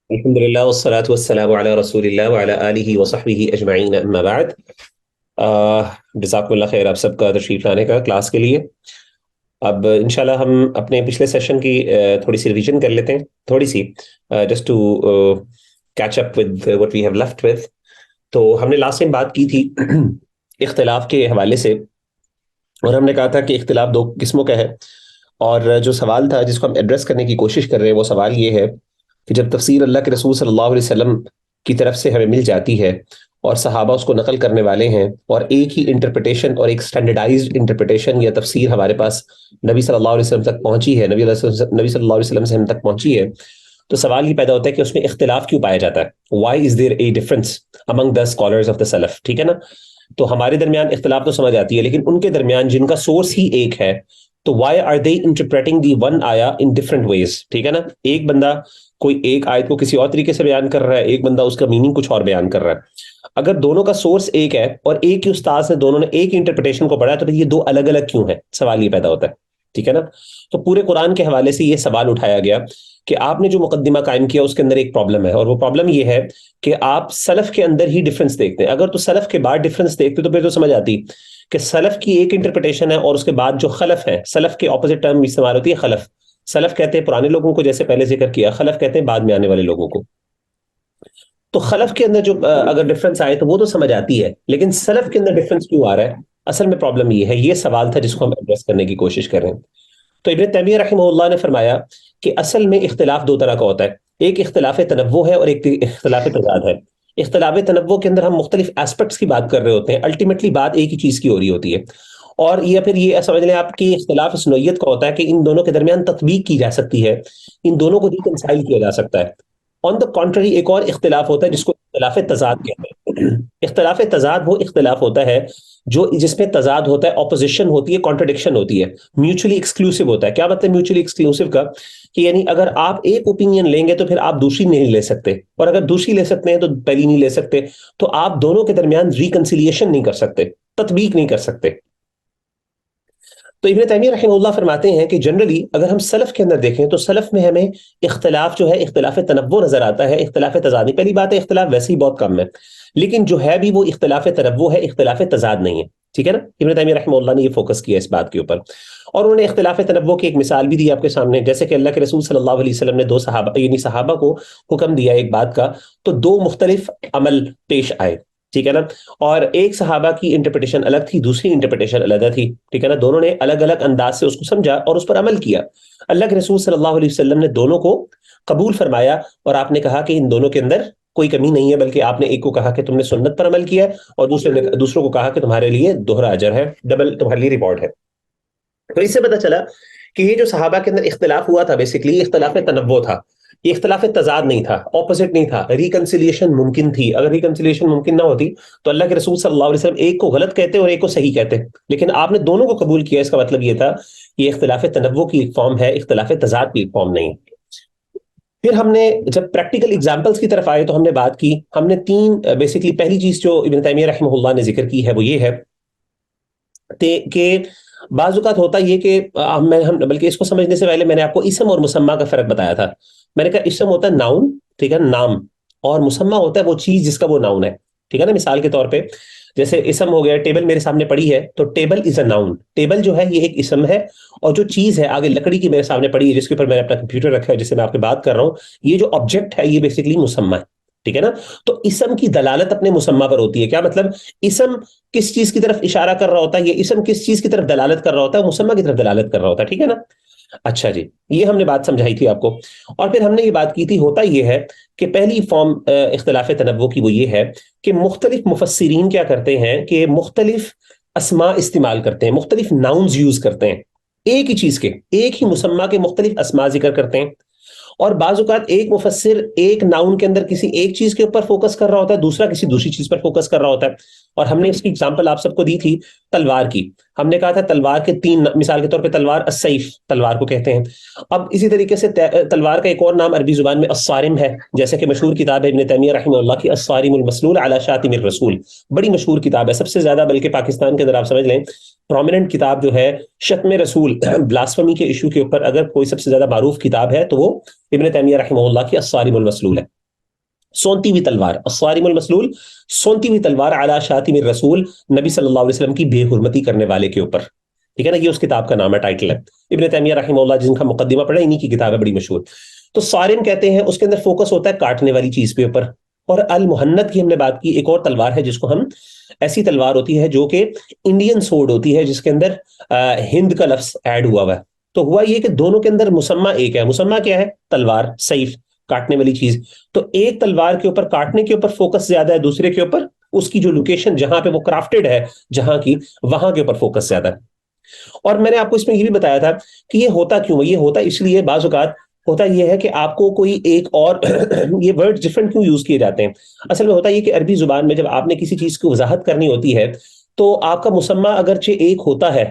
الحمدللہ والصلاة والسلام علی رسول اللہ وعلی آلہ وصحبہ اجمعین اما بعد۔ جزاکم اللہ خیر آپ سب کا تشریف لانے کا کلاس کے لیے۔ اب انشاءاللہ ہم اپنے پچھلے سیشن کی تھوڑی سی ریویژن کر لیتے ہیں، تھوڑی سی just to catch up with what we have left with. تو ہم نے لاسٹ ٹائم بات کی تھی اختلاف کے حوالے سے، اور ہم نے کہا تھا کہ اختلاف دو قسموں کا ہے، اور جو سوال تھا جس کو ہم ایڈریس کرنے کی کوشش کر رہے ہیں وہ سوال یہ ہے کہ جب تفسیر اللہ کے رسول صلی اللہ علیہ وسلم کی طرف سے ہمیں مل جاتی ہے اور صحابہ اس کو نقل کرنے والے ہیں، اور ایک ہی انٹرپریٹیشن اور ایک سٹینڈرڈائزڈ انٹرپریٹیشن یا تفسیر ہمارے پاس نبی صلی اللہ علیہ وسلم تک پہنچی ہے، نبی صلی اللہ علیہ وسلم سے ہم تک پہنچی ہے، تو سوال یہ پیدا ہوتا ہے کہ اس میں اختلاف کیوں پایا جاتا ہے؟ Why is there a difference among the scholars of the self? ٹھیک ہے نا؟ تو ہمارے درمیان اختلاف تو سمجھ آتی ہے، لیکن ان کے درمیان جن کا سورس ہی ایک ہے، تو why are they interpreting the one آیا ان ڈفرنٹ ویز؟ ٹھیک ہے نا؟ ایک بندہ کوئی ایک آیت کو کسی اور طریقے سے بیان کر رہا ہے، ایک بندہ اس کا میننگ کچھ اور بیان کر رہا ہے۔ اگر دونوں کا سورس ایک ہے اور ایک ہی استاد نے دونوں نے ایک انٹرپریٹیشن کو پڑھا ہے، تو پھر یہ دو الگ الگ کیوں ہیں؟ سوال یہ پیدا ہوتا ہے، ٹھیک ہے نا؟ تو پورے قرآن کے حوالے سے یہ سوال اٹھایا گیا کہ آپ نے جو مقدمہ قائم کیا اس کے اندر ایک پرابلم ہے، اور وہ پرابلم یہ ہے کہ آپ سلف کے اندر ہی ڈفرنس دیکھتے ہیں۔ اگر تو سلف کے بعد ڈفرنس دیکھتے تو پھر تو سمجھ آتی کہ سلف کی ایک انٹرپریٹیشن ہے، اور اس کے بعد جو خلف ہے، سلف کے اپوزٹ ٹرم استعمال ہوتی ہے خلف۔ سلف کہتے ہیں پرانے لوگوں کو، جیسے پہلے ذکر کیا، خلف کہتے ہیں بعد میں آنے والے لوگوں کو۔ تو خلف کے اندر جو اگر ڈفرنس آئے تو وہ تو سمجھ آتی ہے، لیکن سلف کے اندر ڈفرنس کیوں آ رہا ہے؟ اصل میں پرابلم یہ ہے، یہ سوال تھا جس کو ہم ایڈریس کرنے کی کوشش کر رہے ہیں۔ تو ابن تیمیہ رحمہ اللہ نے فرمایا کہ اصل میں اختلاف دو طرح کا ہوتا ہے، ایک اختلاف تنوع ہے اور ایک اختلاف تضاد ہے۔ اختلاف تنوع کے اندر ہم مختلف ایسپیکٹس کی بات کر رہے ہوتے ہیں، الٹیمیٹلی بات ایک ہی چیز کی ہو رہی ہوتی ہے، اور یہ پھر یہ سمجھ لیں آپ کی اختلاف اس نوعیت کا ہوتا ہے کہ ان دونوں کے درمیان تطبیق کی جا سکتی ہے، ان دونوں کو ریکنسائل کیا جا سکتا ہے۔ آن دا کانٹری ایک اور اختلاف ہوتا ہے جس کو اختلاف تضاد کہتے ہیں۔ اختلاف تضاد وہ اختلاف ہوتا ہے جس میں تضاد ہوتا ہے، اپوزیشن ہوتی ہے، کانٹرڈکشن ہوتی ہے، میوچولی ایکسکلوسیو ہوتا ہے۔ کیا مطلب میوچولی ایکسکلوسیو کا؟ کہ یعنی اگر آپ ایک اوپینین لیں گے تو پھر آپ دوسری نہیں لے سکتے، اور اگر دوسری لے سکتے ہیں تو پہلی نہیں لے سکتے، تو آپ دونوں کے درمیان ریکنسیلیشن نہیں کر سکتے، تطبیق نہیں کر سکتے۔ تو ابن تیمیہ رحمہ اللہ فرماتے ہیں کہ جنرلی اگر ہم سلف کے اندر دیکھیں تو سلف میں ہمیں اختلاف جو ہے اختلاف تنوع نظر آتا ہے، اختلاف تضاد نہیں۔ پہلی بات ہے اختلاف ویسے ہی بہت کم ہے، لیکن جو ہے بھی وہ اختلاف تنوع ہے، اختلاف تضاد نہیں ہے، ٹھیک ہے نا؟ ابن تیمیہ رحمہ اللہ نے یہ فوکس کیا اس بات کے اوپر، اور انہوں نے اختلاف تنوع کی ایک مثال بھی دی آپ کے سامنے، جیسے کہ اللہ کے رسول صلی اللہ علیہ وسلم نے دو صحابہ یعنی صحابہ کو حکم دیا ایک بات کا، تو دو مختلف عمل پیش آئے، ٹھیک ہے نا؟ اور ایک صحابہ کی انٹرپریٹیشن الگ تھی، دوسری انٹرپریٹیشن الگ تھی، ٹھیک ہے نا؟ دونوں نے الگ الگ انداز سے اس کو سمجھا اور اس پر عمل کیا۔ اللہ کے رسول صلی اللہ علیہ وسلم نے دونوں کو قبول فرمایا، اور آپ نے کہا کہ ان دونوں کے اندر کوئی کمی نہیں ہے، بلکہ آپ نے ایک کو کہا کہ تم نے سنت پر عمل کیا ہے، اور دوسروں کو کہا کہ تمہارے لیے دوہرا اجر ہے، ڈبل تمہارے لیے ریوارڈ ہے۔ تو اس سے پتہ چلا کہ یہ جو صحابہ کے اندر اختلاف ہوا تھا بیسیکلی اختلاف تنوع تھا، یہ اختلاف تضاد نہیں تھا، اپوزٹ نہیں تھا، ریکنسیلیشن ممکن تھی۔ اگر ریکنسیلیشن ممکن نہ ہوتی تو اللہ کے رسول صلی اللہ علیہ وسلم ایک کو غلط کہتے اور ایک کو صحیح کہتے، لیکن آپ نے دونوں کو قبول کیا، اس کا مطلب یہ تھا یہ اختلاف تنوع کی ایک فارم ہے، اختلاف تضاد کی ایک فارم نہیں۔ پھر ہم نے جب پریکٹیکل ایگزامپلس کی طرف آئے تو ہم نے بات کی، ہم نے تین بیسیکلی پہلی چیز جو ابن تیمیہ رحمہ اللہ نے ذکر کی ہے وہ یہ ہے کہ بعض اوقات ہوتا یہ کہ بلکہ اس کو سمجھنے سے پہلے میں نے آپ کو اسم اور مسمہ کا فرق بتایا تھا۔ میں نے کہا اسم ہوتا ہے ناؤن، ٹھیک ہے، نام، اور مسمہ ہوتا ہے وہ چیز جس کا وہ ناؤن ہے، ٹھیک ہے نا؟ مثال کے طور پہ جیسے اسم ہو گیا، ٹیبل میرے سامنے پڑی ہے تو table is a noun, table جو ہے یہ ایک اسم ہے، اور جو چیز ہے آگے لکڑی کی میرے سامنے پڑی ہے جس کے اوپر میں نے اپنا کمپیوٹر رکھا ہے جس سے میں آپ سے بات کر رہا ہوں، یہ جو آبجیکٹ ہے یہ بیسیکلی مسمہ ہے، ٹھیک ہے نا؟ تو اسم کی دلالت اپنے مسمہ پر ہوتی ہے۔ کیا مطلب؟ اسم کس چیز کی طرف اشارہ کر رہا ہوتا ہے، یہ اسم کس چیز کی طرف دلالت کر رہا ہوتا ہے، مسمہ کی طرف دلالت کر رہا ہوتا ہے، ٹھیک ہے نا؟ اچھا جی، یہ ہم نے بات سمجھائی تھی آپ کو، اور پھر ہم نے یہ بات کی تھی ہوتا یہ ہے کہ پہلی فارم اختلاف تنوع کی وہ یہ ہے کہ مختلف مفسرین کیا کرتے ہیں کہ مختلف اسماء استعمال کرتے ہیں، مختلف ناؤنز یوز کرتے ہیں، ایک ہی چیز کے، ایک ہی مسمہ کے مختلف اسماء ذکر کرتے ہیں، اور بعض اوقات ایک مفسر ایک ناؤن کے اندر کسی ایک چیز کے اوپر فوکس کر رہا ہوتا ہے، دوسرا کسی دوسری چیز پر فوکس کر رہا ہوتا ہے۔ اور ہم نے اس کی اگزامپل آپ سب کو دی تھی تلوار کی، ہم نے کہا تھا تلوار کے تین، مثال کے طور پہ تلوار السیف تلوار کو کہتے ہیں۔ اب اسی طریقے سے تلوار کا ایک اور نام عربی زبان میں الصارم ہے، جیسے کہ مشہور کتاب ہے ابن تیمیہ رحمہ اللہ کی الصارم المسلول علی شاتم الرسول، بڑی مشہور کتاب ہے، سب سے زیادہ بلکہ پاکستان کے اندر آپ سمجھ لیں پرومیننٹ کتاب جو ہے شتم رسول بلاسفمی کے ایشو کے اوپر اگر کوئی سب سے زیادہ معروف کتاب ہے تو وہ ابن تیمیہ رحمہ اللہ کی الصارم المسلول ہے۔ سونتی ہوئی تلوار، الصارم المسلول، سونتی ہوئی تلوار علی شاتم الرسول، نبی صلی اللہ علیہ وسلم کی بے حرمتی کرنے والے کے اوپر. ٹھیک ہے نا، یہ اس کتاب کا نام ہے، ٹائٹل ہے. ابن تیمیہ رحمہ اللہ جن کا مقدمہ پڑھا، انہی کی کتاب ہے بڑی مشہور. تو صارم کہتے ہیں اس کے اندر فوکس ہوتا ہے کاٹنے والی چیز کے اوپر. اور المہند کی ہم نے بات کی، ایک اور تلوار ہے جس کو ہم، ایسی تلوار ہوتی ہے جو کہ انڈین سورڈ ہوتی ہے، جس کے اندر ہند کا لفظ ایڈ ہوا ہے. تو ہوا یہ کہ دونوں کے اندر مسمى ایک ہے. مسمى کیا ہے؟ تلوار، سیف، کاٹنے والی چیز. تو ایک تلوار کے اوپر کاٹنے کے اوپر فوکس زیادہ ہے، دوسرے کے اوپر اس کی جو لوکیشن جہاں پہ وہ کرافٹڈ ہے جہاں کی، وہاں کے اوپر فوکس زیادہ ہے. اور میں نے آپ کو اس میں یہ بھی بتایا تھا کہ یہ ہوتا کیوں؟ یہ ہوتا اس لیے، بعض اوقات ہوتا یہ ہے کہ آپ کو کوئی ایک اور یہ ورڈ ڈفرنٹ کیوں یوز کیے جاتے ہیں؟ اصل میں ہوتا یہ کہ عربی زبان میں جب آپ نے کسی چیز کی وضاحت کرنی ہوتی ہے تو آپ کا مسمى اگرچہ ایک ہوتا ہے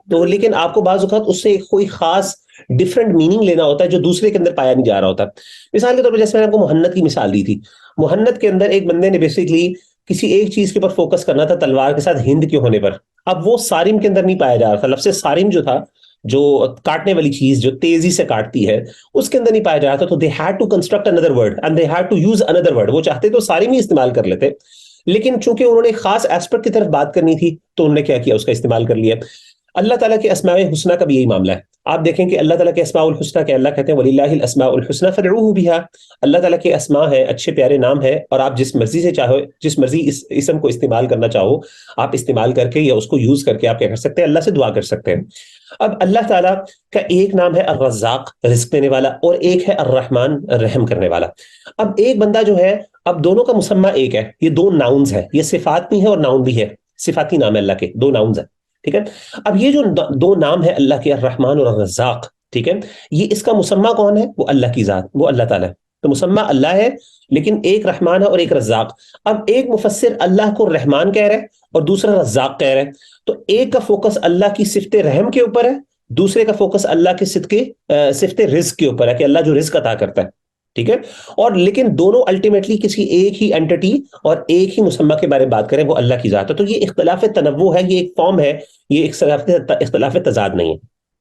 تو لیکن آپ کو بعض اوقات اس سے کوئی خاص ڈفرنٹ میننگ لینا ہوتا ہے جو دوسرے کے اندر پایا نہیں جا رہا ہوتا. مثال کے طور پر جیسے میں نے آپ کو مہند کی مثال دی تھی، مہند کے اندر ایک بندے نے بیسیکلی کسی ایک چیز کے اوپر فوکس کرنا تھا تلوار کے ساتھ ہند کے ہونے پر. اب وہ صارم کے اندر نہیں پایا جا رہا تھا، لفظ صارم جو تھا، جو کاٹنے والی چیز جو تیزی سے کاٹتی ہے، اس کے اندر نہیں پایا جا رہا تھا. تو they had to construct another word and they had to use another word. وہ چاہتے تو صارم ہی استعمال کر لیتے، لیکن چونکہ انہوں نے خاص ایسپیکٹ کی طرف بات کرنی تھی تو انہوں نے کیا کیا؟ اس کا استعمال کر لیا. اللہ تعالیٰ کے اسماء الحسنہ کا بھی یہی معاملہ ہے. آپ دیکھیں کہ اللہ تعالیٰ کے اسماء الحسنہ کے اللہ کہتے ہیں وَلِلَّهِ الْأَسْمَاءُ الْحُسْنَى فَادْعُوهُ بِهَا. اللہ تعالیٰ کے اسماء ہیں، اچھے پیارے نام ہیں، اور آپ جس مرضی سے چاہو، جس مرضی اس اسم کو استعمال کرنا چاہو، آپ استعمال کر کے یا اس کو یوز کر کے آپ کیا کر سکتے ہیں؟ اللہ سے دعا کر سکتے ہیں. اب اللہ تعالیٰ کا ایک نام ہے الرزاق، رزق دینے والا، اور ایک ہے الرحمن، رحم کرنے والا. اب ایک بندہ جو ہے، اب دونوں کا مسمى ایک ہے. یہ دو ناؤنز ہے، یہ صفات بھی ہے اور ناؤن بھی ہے، صفاتی نام ہے اللہ کے، دو ناؤنز ہیں. ٹھیک ہے. اب یہ جو دو نام ہے اللہ کے، الرحمن اور الرزاق، ٹھیک ہے، یہ اس کا مسمى کون ہے؟ وہ اللہ کی ذات، وہ اللہ تعالیٰ ہے. تو مسمى اللہ ہے، لیکن ایک رحمان ہے اور ایک رزاق. اب ایک مفسر اللہ کو رحمان کہہ رہے اور دوسرا رزاق کہہ رہے، تو ایک کا فوکس اللہ کی صفت رحم کے اوپر ہے، دوسرے کا فوکس اللہ کی صفت رزق کے اوپر ہے کہ اللہ جو رزق عطا کرتا ہے. ٹھیک ہے. اور لیکن دونوں الٹیمیٹلی کسی ایک ہی اینٹی اور ایک ہی مسمى کے بارے میں بات کریں، وہ اللہ کی ذات ہے. تو یہ اختلاف تنوع ہے، یہ ایک فارم ہے، یہ ایک اختلاف تضاد نہیں ہے.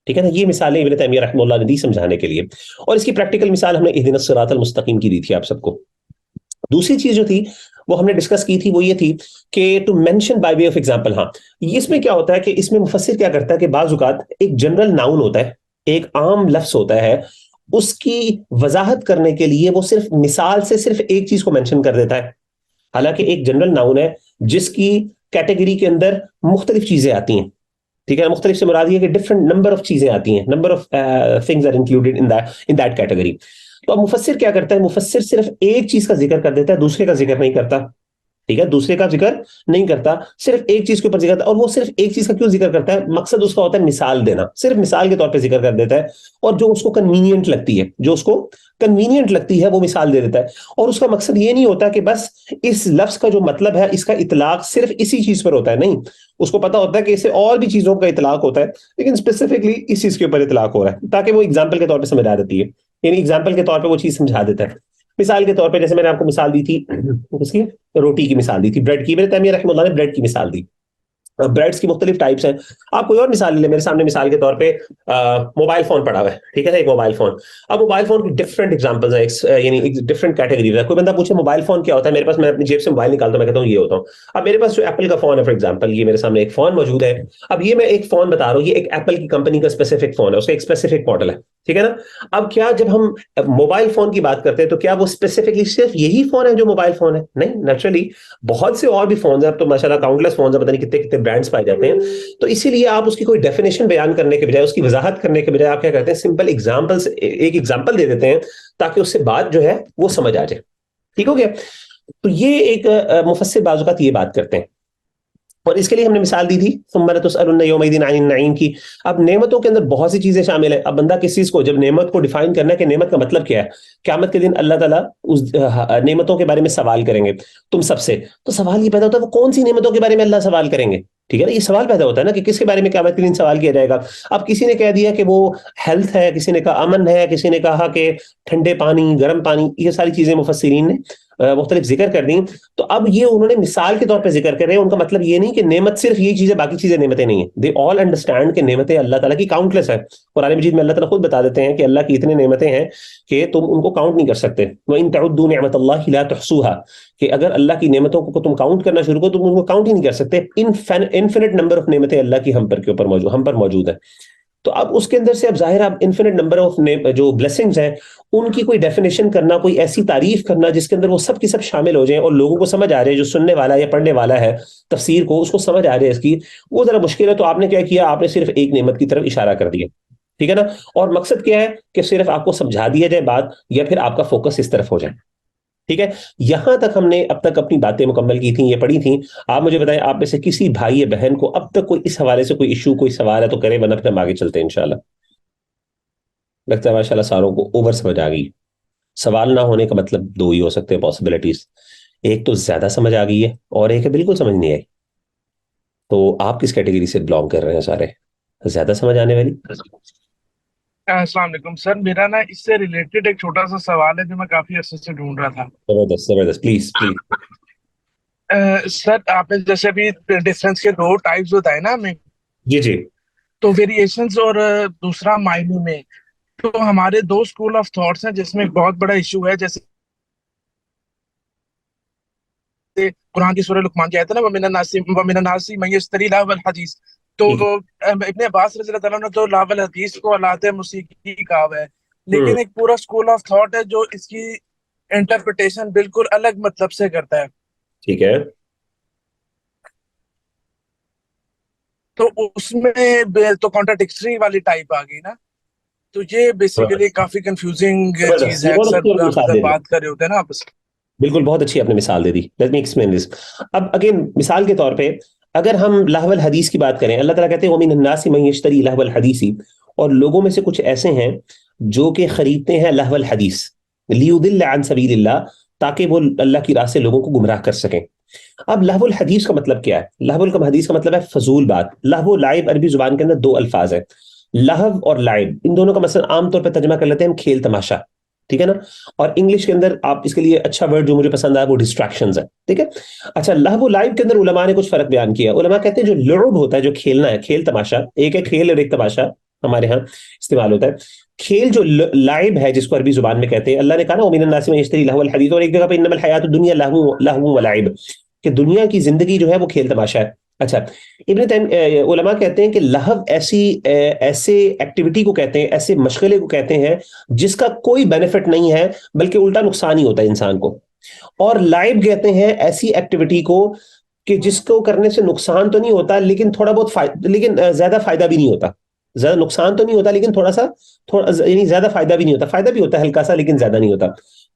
ٹھیک ہے نا. یہ مثالیں ابن تیمیہ رحمہ اللہ نے دی سمجھانے کے لیے، اور اس کی پریکٹیکل مثال ہم نے اہدنا الصراط المستقیم کی دی تھی آپ سب کو. دوسری چیز جو تھی وہ ہم نے ڈسکس کی تھی، وہ یہ تھی کہ to mention by way of example. ہاں، اس میں کیا ہوتا ہے کہ اس میں مفسر کیا کرتا ہے کہ بعض اوقات ایک جنرل ناؤن ہوتا ہے، ایک عام لفظ ہوتا ہے، اس کی وضاحت کرنے کے لیے وہ صرف مثال سے صرف ایک چیز کو مینشن کر دیتا ہے. حالانکہ ایک جنرل ناؤن ہے جس کی کیٹیگری کے اندر مختلف چیزیں آتی ہیں. ٹھیک ہے. مختلف سے مراد یہ کہ ڈفرنٹ نمبر آف چیزیں آتی ہیں، number of things are included in that category. تو اب مفسر کیا کرتا ہے؟ مفسر صرف ایک چیز کا ذکر کر دیتا ہے، دوسرے کا ذکر نہیں کرتا. ٹھیک ہے. دوسرے کا ذکر نہیں کرتا، صرف ایک چیز کے اوپر ذکر کرتا ہے. اور وہ صرف ایک چیز کا کیوں ذکر کرتا ہے؟ مقصد اس کا ہوتا ہے مثال دینا، صرف مثال کے طور پہ ذکر کر دیتا ہے، اور جو اس کو کنوینئنٹ لگتی ہے، جو اس کو کنوینئنٹ لگتی ہے وہ مثال دے دیتا ہے. اور اس کا مقصد یہ نہیں ہوتا کہ بس اس لفظ کا جو مطلب ہے اس کا اطلاق صرف اسی چیز پر ہوتا ہے، نہیں، اس کو پتا ہوتا ہے کہ اسے اور بھی چیزوں کا اطلاق ہوتا ہے، لیکن اسپیسیفکلی اس چیز کے اوپر اطلاق ہو رہا ہے تاکہ وہ ایگزامپل کے طور پہ سمجھا دیتی ہے. یعنی ایگزامپل کے طور پہ وہ چیز سمجھا دیتا ہے. مثال کے طور پہ جیسے میں نے آپ کو مثال دی تھی اس کی، روٹی کی مثال دی تھی، بریڈ کی. ابن تیمیہ رحمہ اللہ نے بریڈ کی مثال دی. بریڈس کی مختلف ٹائپس ہیں. آپ کوئی اور مثال لے لیں. میرے سامنے مثال کے طور پہ موبائل فون پڑا ہوا ہے. ٹھیک ہے. ایک موبائل فون. اب موبائل فون کی ڈفرنٹ ایگزامپلز ہیں، یعنی ڈفرنٹ کیٹیگری ہے. کوئی بندہ پوچھے موبائل فون کیا ہوتا ہے، میرے پاس، میں اپنی جیب سے موبائل نکالتا ہوں، میں کہتا ہوں یہ ہوتا ہوں. اب میرے پاس جو ایپل کا فون ہے فار ایگزامپل، یہ میرے سامنے ایک فون موجود ہے. اب یہ میں ایک فون بتا رہا ہوں، یہ ایک ایپل کی کمپنی کا اسپیسیفک فون ہے، اس کا ایک اسپیسیفک ماڈل ہے. ٹھیک ہے نا. اب کیا جب ہم موبائل فون کی بات کرتے ہیں تو کیا وہ اسپیسیفکلی صرف یہی فون ہے جو موبائل فون ہے؟ نہیں، نیچرلی بہت سے اور بھی فونز ہیں. اب تو ماشاءاللہ کاؤنٹلیس فونز ہیں، پتہ نہیں کتنے کتنے برانڈس پائے جاتے ہیں. تو اسی لیے آپ اس کی کوئی ڈیفینیشن بیان کرنے کے بجائے، اس کی وضاحت کرنے کے بجائے آپ کیا کرتے ہیں؟ سمپل ایگزامپل، ایک ایگزامپل دے دیتے ہیں تاکہ اس سے بات جو ہے وہ سمجھ آ جائے. ٹھیک ہو گیا. تو یہ ایک مفسر بعض اوقات یہ بات کرتے ہیں، اور اس کے لیے ہم نے مثال دی تھی ثم لتسألن یومئذ عن النعیم کی. اب نعمتوں کے اندر بہت سی چیزیں شامل ہیں. اب بندہ کس چیز کو، جب نعمت کو ڈیفائن کرنا ہے کہ نعمت کا مطلب کیا ہے، قیامت کے دن اللہ تعالیٰ اس نعمتوں کے بارے میں سوال کریں گے تم سب سے. تو سوال یہ پیدا ہوتا ہے وہ کون سی نعمتوں کے بارے میں اللہ سوال کریں گے. ٹھیک ہے نا. یہ سوال پیدا ہوتا ہے نا کہ کس کے بارے میں قیامت کے دن سوال کیا جائے گا. اب کسی نے کہہ دیا کہ وہ ہیلتھ ہے، کسی نے کہا امن ہے، کسی نے کہا کہ ٹھنڈے پانی، گرم پانی. یہ ساری چیزیں مفسرین نے مختلف ذکر کر دیں. تو اب یہ انہوں نے مثال کے طور پہ ذکر کر رہے ہیں. ان کا مطلب یہ نہیں کہ نعمت صرف یہ چیز ہے, باقی چیزیں نعمتیں نہیں ہیں. دے آل انڈرسٹینڈ کہ نعمتیں اللہ تعالیٰ کی کاؤنٹلیس ہے. قرآن مجید میں اللہ تعالیٰ خود بتا دیتے ہیں کہ اللہ کی اتنے نعمتیں ہیں کہ تم ان کو کاؤنٹ نہیں کر سکتے. وَإِن تَعُدُّوا نِعْمَةَ اللَّهِ لَا تُحْصُوهَا, کہ اگر اللہ کی نعمتوں کو تم کاؤنٹ کرنا شروع کرو تو تم ان کو کاؤنٹ ہی نہیں کر سکتے. انفینٹ نمبر آف نعمتیں اللہ کی ہم پر موجود ہیں. تو اب اس کے اندر سے اب ظاہر اب انفینٹ نمبر آف جو بلیسنگز ہیں ان کی کوئی ڈیفینیشن کرنا, کوئی ایسی تعریف کرنا جس کے اندر وہ سب کی سب شامل ہو جائیں اور لوگوں کو سمجھ آ رہے ہیں, جو سننے والا یا پڑھنے والا ہے تفسیر کو اس کو سمجھ آ رہے ہیں اس کی, وہ ذرا مشکل ہے. تو آپ نے کیا کیا, آپ نے صرف ایک نعمت کی طرف اشارہ کر دیا, ٹھیک ہے نا. اور مقصد کیا ہے کہ صرف آپ کو سمجھا دیا جائے بات, یا پھر آپ کا فوکس اس طرف ہو جائے. ٹھیک ہے, یہاں تک ہم نے اب تک اپنی باتیں مکمل کی تھیں, یہ پڑھی تھیں. آپ مجھے بتائیں آپ میں سے کسی بھائی یا بہن کو اب تک کوئی اس حوالے سے کوئی ایشو, کوئی سوال ہے تو کرے, ورنہ پھر ہم آگے چلتے ہیں انشاءاللہ. لگتا ہے ماشاءاللہ ساروں کو اوور سمجھ آ گئی. سوال نہ ہونے کا مطلب دو ہی ہو سکتے ہیں پاسبلٹیز, ایک تو زیادہ سمجھ آ گئی ہے اور ایک ہے بالکل سمجھ نہیں آئی. تو آپ کس کیٹیگری سے بلانگ کر رہے ہیں سارے, زیادہ سمجھ آنے والی؟ السلام علیکم سر. میرا نا اس سے ریلیٹڈ ایک چھوٹا سا سوال ہے جو میں کافی عرصے سے ڈھونڈ رہا تھا. زبردست زبردست, پلیز پلیز. سر آپ نے جیسے ابھی ڈفرینس کے دو ٹائپس بتائے نا ہمیں, جی جی. تو ویریشنز اور دوسرا معنی میں, تو ہمارے دو اسکول آف تھاٹس ہیں جس میں ایک بہت بڑا ایشو ہے. جیسے قرآن کی سورہ لقمان کی آیت ہے نا, وَمِنَ النَّاسِ مَن يَشْتَرِي لَهْوَ الْحَدِيثِ, تو ابن عباس رضی اللہ تعالیٰ نے تو لہو الحدیث کو آلات موسیقی کہا ہوا ہے, لیکن ایک پورا اسکول آف تھاٹ ہے جو اس کی انٹرپریٹیشن بالکل الگ مطلب سے کرتا ہے. ٹھیک ہے. تو اس میں تو کانٹراڈکٹری والی ٹائپ آ گئی نا. تو یہ بیسیکلی کافی کنفیوزنگ چیز زبردست, یہ ہے. بہت اکثر اچھی مثال جب دے دی. بات کر رہے ہوتے ہیں نا آپس. بالکل بہت اچھی آپ نے مثال دے دی. Let me explain this. اب اگین مثال کے طور پہ اگر ہم لہو الحدیث کی بات کریں, اللہ تعالیٰ کہتے ہیں وَمِنَ النَّاسِ مَن يَشْتَرِي لَهْوَ الْحَدِيثِ, اور لوگوں میں سے کچھ ایسے ہیں جو کہ خریدتے ہیں لہو الحدیث لِيُضِلَّ عَن سَبِيلِ اللَّهِ, تاکہ وہ اللہ کی راہ سے لوگوں کو گمراہ کر سکیں. اب لہو الحدیث کا مطلب کیا ہے؟ لہو الحدیث کا مطلب ہے فضول بات. لہو لائب عربی زبان کے اندر دو الفاظ ہیں, لہو اور لائب. ان دونوں کا مثلا عام طور پہ ترجمہ کر لیتے ہیں ہم کھیل تماشا, ٹھیک ہے نا. اور انگلش کے اندر آپ اس کے لیے اچھا ورڈ جو مجھے پسند آیا وہ ڈسٹریکشنز ہے, ٹھیک ہے. اچھا, لہو لائب کے اندر علماء نے کچھ فرق بیان کیا. علماء کہتے ہیں جو لعب ہوتا ہے, جو کھیلنا ہے, کھیل تماشا, ایک ہے کھیل اور ایک تماشا ہمارے ہاں استعمال ہوتا ہے. کھیل جو لائب ہے جس کو عربی زبان میں کہتے ہیں, اللہ نے کہا نا وَمِنَ النَّاسِ مَن يَشْتَرِي لَهْوَ الْحَدِيثِ, اور ایک جگہ پہ انما الحیات الدنیا لہو ولعب, کہ دنیا کی زندگی جو ہے وہ کھیل تماشا ہے. اچھا, علماء کہتے ہیں کہ لہو ایسے ایکٹیویٹی کو کہتے ہیں, ایسے مشغلے کو کہتے ہیں جس کا کوئی بینیفٹ نہیں ہے بلکہ الٹا نقصان ہی ہوتا ہے انسان کو. اور لائب کہتے ہیں ایسی ایکٹیویٹی کو کہ جس کو کرنے سے نقصان تو نہیں ہوتا لیکن تھوڑا بہت لیکن زیادہ فائدہ بھی نہیں ہوتا. زیادہ نقصان تو نہیں ہوتا لیکن تھوڑا یعنی زیادہ فائدہ بھی نہیں ہوتا, فائدہ بھی ہوتا ہے ہلکا سا لیکن زیادہ نہیں ہوتا.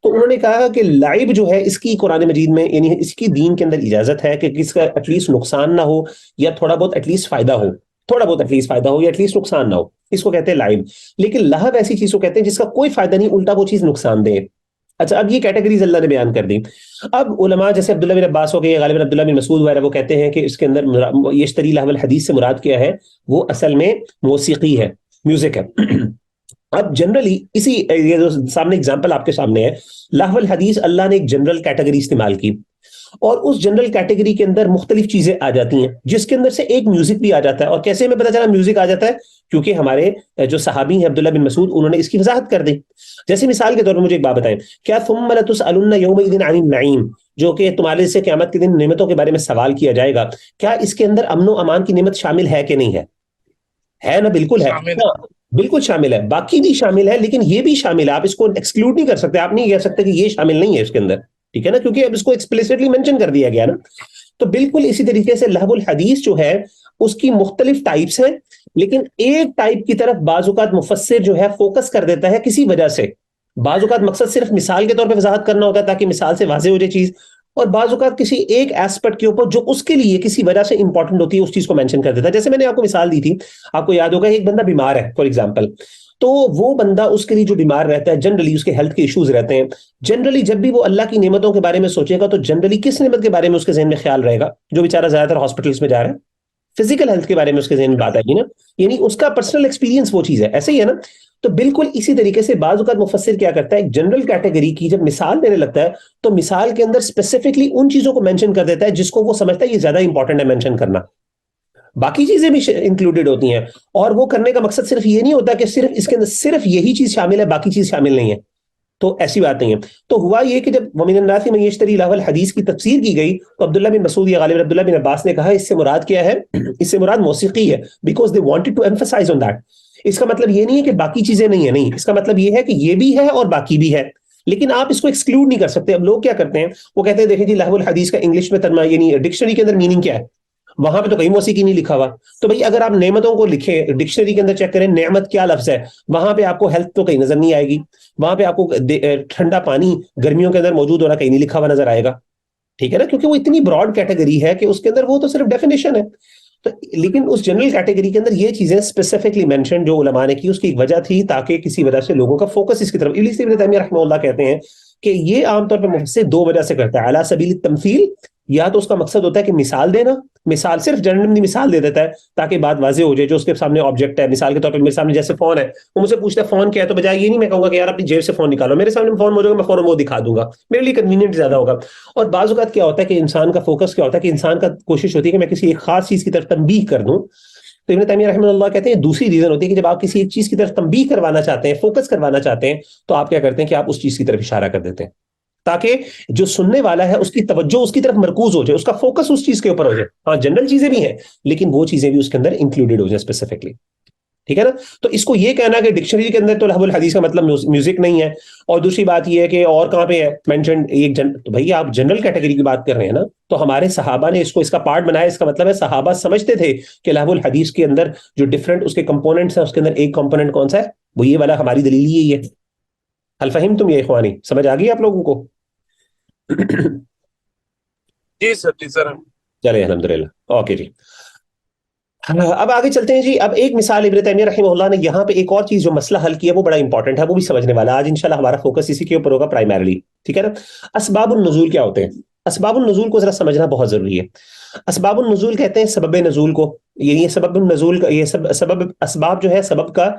تو انہوں نے کہا کہ لائب جو ہے اس کی قرآن مجید میں یعنی اس کی دین کے اندر اجازت ہے کہ کس کا ایٹ لیسٹ نقصان نہ ہو یا تھوڑا بہت ایٹ لیسٹ فائدہ ہو, تھوڑا بہت ایٹ لیسٹ فائدہ ہو یا ایٹ لیسٹ نقصان نہ ہو, اس کو کہتے ہیں لائب. لیکن لہو ایسی چیز کو کہتے ہیں جس کا کوئی فائدہ نہیں, الٹا وہ چیز نقصان دے. اچھا, اب یہ کیٹیگریز اللہ نے بیان کر دی. اب علماء جیسے عبداللہ بن عباس ہو گئے, غالباً عبداللہ بن مسعود وغیرہ, وہ کہتے ہیں کہ اس کے اندر یشتری لہو الحدیث سے مراد کیا ہے, وہ اصل میں موسیقی ہے, میوزک ہے. اب جنرلی اسی یہ جو سامنے اگزامپل آپ کے سامنے ہے, لہو الحدیث اللہ نے ایک جنرل کیٹیگری استعمال کی, اور اس جنرل کیٹیگری کے اندر مختلف چیزیں آ جاتی ہیں جس کے اندر سے ایک میوزک بھی آ جاتا ہے. اور کیسے ہمیں پتا چلا میوزک آ جاتا ہے؟ کیونکہ ہمارے جو صحابی ہیں عبداللہ بن مسعود, انہوں نے اس کی وضاحت کر دی. جیسے مثال کے طور پر مجھے ایک بات بتائیں, کیا ثم لتسألن یومئذ عن النعیم, جو کہ تمہارے سے قیامت کے دن نعمتوں کے بارے میں سوال کیا جائے گا, کیا اس کے اندر امن و امان کی نعمت شامل ہے کہ نہیں ہے؟ ہے نا, بالکل ہے, بالکل شامل ہے. باقی بھی شامل ہے لیکن یہ بھی شامل ہے, آپ اس کو ایکسکلوڈ نہیں کر سکتے. آپ نہیں کہہ سکتے کہ یہ شامل نہیں ہے اس کے اندر, ٹھیک ہے نا, کیونکہ اب اس کو ایکسپلیسٹلی مینشن کر دیا گیا نا. تو بالکل اسی طریقے سے لہو الحدیث جو ہے اس کی مختلف ٹائپس ہیں, لیکن ایک ٹائپ کی طرف بعض اوقات مفسر جو ہے فوکس کر دیتا ہے کسی وجہ سے. بعض اوقات مقصد صرف مثال کے طور پہ وضاحت کرنا ہوتا ہے تاکہ مثال سے واضح ہو جائے چیز, اور بعض اوقات کسی ایک ایسپیکٹ کے اوپر جو اس کے لیے کسی وجہ سے امپورٹنٹ ہوتی ہے اس چیز کو مینشن کر دیتا ہے. جیسے میں نے آپ کو مثال دی تھی, آپ کو یاد ہوگا ایک بندہ بیمار ہے فار ایگزامپل, تو وہ بندہ اس کے لیے جو بیمار رہتا ہے جنرلی اس کے ہیلتھ کے ایشوز رہتے ہیں, جنرلی جب بھی وہ اللہ کی نعمتوں کے بارے میں سوچے گا تو جنرلی کس نعمت کے بارے میں اس کے ذہن میں خیال رہے گا؟ جو بیچارہ زیادہ تر ہاسپٹلس میں جا رہا ہے, فزیکل ہیلتھ کے بارے میں اس کے ذہن میں بات آئے گی نا, یعنی اس کا پرسنل ایکسپیرینس وہ چیز ہے. ایسے ہی ہے نا, تو بالکل اسی طریقے سے بعض اوقات مفسر کیا کرتا ہے، ایک جنرل کیٹیگری کی جب مثال دینے لگتا ہے تو مثال کے اندر اسپیسیفکلی ان چیزوں کو مینشن کر دیتا ہے جس کو وہ سمجھتا ہے یہ زیادہ انپورٹنٹ ہے مینشن کرنا، باقی چیزیں بھی انکلوڈیڈ ہوتی ہیں، اور وہ کرنے کا مقصد صرف یہ نہیں ہوتا کہ صرف اس کے اندر صرف یہی چیز شامل ہے باقی چیز شامل نہیں ہے، تو ایسی بات نہیں ہے۔ تو ہوا یہ کہ جب ومن الناس من یشتری لہو الحدیث کی تفسیر کی گئی تو عبداللہ بن مسعود یا غالباً عبداللہ بن عباس نے کہا اس سے مراد کیا ہے، اس سے مراد موسیقی ہے، because they wanted to emphasise on that. اس کا مطلب یہ نہیں ہے کہ باقی چیزیں نہیں ہیں، نہیں، اس کا مطلب یہ ہے کہ یہ بھی ہے اور باقی بھی ہے، لیکن آپ اس کو ایکسکلوڈ نہیں کر سکتے۔ اب لوگ کیا کرتے ہیں، وہ کہتے ہیں دیکھیں جی لہو الحدیث کا انگلش میں ترجمہ یعنی ڈکشنری کے اندر میننگ کیا ہے، وہاں پہ تو کہیں موسیقی نہیں لکھا ہوا، تو بھئی اگر آپ نعمتوں کو لکھیں ڈکشنری کے اندر چیک کریں نعمت کیا لفظ ہے، وہاں پہ آپ کو ہیلتھ تو کہیں نظر نہیں آئے گی، وہاں پہ آپ کو ٹھنڈا پانی گرمیوں کے اندر موجود ہونا کہیں نہیں لکھا ہوا نظر آئے گا، ٹھیک ہے نا، کیونکہ وہ اتنی براڈ کیٹیگری ہے کہ اس کے اندر وہ تو صرف ڈیفینیشن ہے۔ تو لیکن اس جنرل کیٹیگری کے اندر یہ چیزیں اسپیسیفکلی مینشن جو علماء نے کی، اس کی ایک وجہ تھی تاکہ کسی وجہ سے لوگوں کا فوکس اس کی طرف، ابن تیمیہ رحمہ اللہ کہتے ہیں کہ یہ عام طور پہ مفسر دو وجہ سے کرتا ہے، اعلیٰ سبیل التمثیل، یا تو اس کا مقصد ہوتا ہے کہ مثال دینا، مثال صرف جنرلی مثال دے دیتا ہے تاکہ بات واضح ہو جائے جو اس کے سامنے آبجیکٹ ہے، مثال کے طور پہ میرے سامنے جیسے فون ہے، وہ مجھ سے پوچھتا ہے فون کیا ہے، تو بجائے یہ نہیں میں کہوں گا کہ یار اپنی جیب سے فون نکالو، میرے سامنے فون موجود ہے، میں فوراً وہ دکھا دوں گا، میرے لیے کنوینئنٹ زیادہ ہوگا۔ اور بعض اوقات کیا ہوتا ہے کہ انسان کا فوکس کیا ہوتا ہے کہ انسان کا کوشش ہوتی ہے کہ میں کسی ایک خاص چیز کی طرف تنبیہ کر دوں، تو ابن تیمیہ رحمہ اللہ کہتے ہیں دوسری ریزن ہوتی ہے کہ جب آپ کسی ایک چیز کی طرف تنبیہ کروانا چاہتے ہیں، فوکس کروانا چاہتے ہیں، تو آپ کیا کرتے ہیں کہ آپ اس چیز کی طرف اشارہ کر دیتے ہیں تاکہ جو سننے والا ہے اس کی توجہ اس کی طرف مرکوز ہو جائے، اس کا فوکس اس چیز کے اوپر ہو جائے۔ ہاں جنرل چیزیں بھی ہیں لیکن وہ چیزیں بھی اس کے اندر انکلوڈیڈ ہو جائیں اسپیسیفکلی، ٹھیک ہے نا۔ تو اس کو یہ کہنا کہ ڈکشنری کے اندر تو لہو الحدیث کا مطلب میوزک نہیں ہے، اور دوسری بات یہ ہے کہ اور کہاں پہ ہے مینشنڈ ایک تو بھائی آپ جنرل کیٹیگری کی بات کر رہے ہیں نا، تو ہمارے صحابہ نے اس کو اس کا پارٹ بنایا، اس کا مطلب ہے صحابہ سمجھتے تھے کہ لہو الحدیث کے اندر جو ڈفرنٹ اس کے کمپوننٹس ہیں اس کے اندر ایک کمپوننٹ کون سا ہے، وہ یہ والا، ہماری دلیل یہی ہے۔ حل فہمتم یا اخوانی، سمجھ آ گئی آپ لوگوں کو؟ جی سر، جی سر۔ چلے الحمدللہ، اوکے جی، اب آگے چلتے ہیں جی۔ اب ایک مثال ابن تیمیہ رحمہ اللہ نے یہاں پہ ایک اور چیز جو مسئلہ حل کیا وہ بڑا امپورٹنٹ ہے، وہ بھی سمجھنے والا، آج انشاءاللہ ہمارا فوکس اسی کے اوپر ہوگا پرائمرلی، ٹھیک ہے نا۔ اسباب النزول کیا ہوتے ہیں؟ اسباب النزول کو ذرا سمجھنا بہت ضروری ہے۔ اسباب النزول کہتے ہیں سبب نزول کو، یہ سبب النزول کا، یہ سبب، اسباب جو ہے سبب کا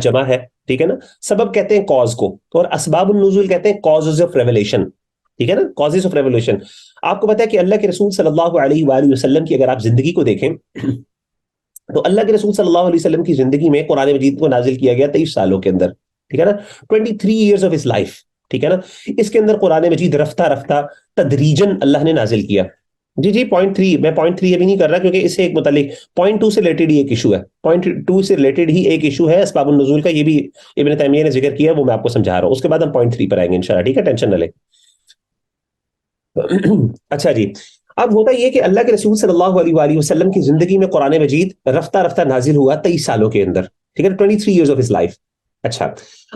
جمع ہے، ٹھیک ہے نا۔ سبب کہتے ہیں کاز کو، اور اسباب النزول کہتے ہیں کازز آف ریویلیشن، ٹھیک ہے نا، کازز آف ریویلیشن۔ آپ کو پتا ہے کہ اللہ کے رسول صلی اللہ علیہ وآلہ وسلم کی اگر آپ زندگی کو دیکھیں تو اللہ کے رسول صلی اللہ علیہ وسلم کی زندگی میں قرآن مجید کو نازل کیا گیا 23 سالوں کے اندر، ٹھیک ہے نا، 23 ایئرز آف ہز لائف، ٹھیک ہے نا۔ اس کے اندر قرآن مجید رفتہ رفتہ تدریجن اللہ نے نازل کیا۔ جی پوائنٹ 3، میں پوائنٹ 3 ابھی نہیں کر رہا کیونکہ اس سے ایک متعلق پوائنٹ 2 سے ریلیٹڈ ہی ایک ایشو ہے، پوائنٹ 2 سے ریلیٹڈ ہی ایک ایشو ہے اسباب النزول کا، یہ بھی ابن تیمیہ نے ذکر کیا، وہ میں آپ کو سمجھا رہا ہوں، اس کے بعد ہم پوائنٹ 3 پر آئیں گے انشاءاللہ، ٹھیک ہے، ٹینشن نہ لیں۔ اچھا جی، اب ہوتا یہ کہ اللہ کے رسول صلی اللہ علیہ وآلہ وسلم کی زندگی میں قرآن مجید رفتہ رفتہ نازل ہوا 23 سالوں کے اندر، ٹھیک ہے، 23 ایئرز آف ہز لائف۔ اچھا،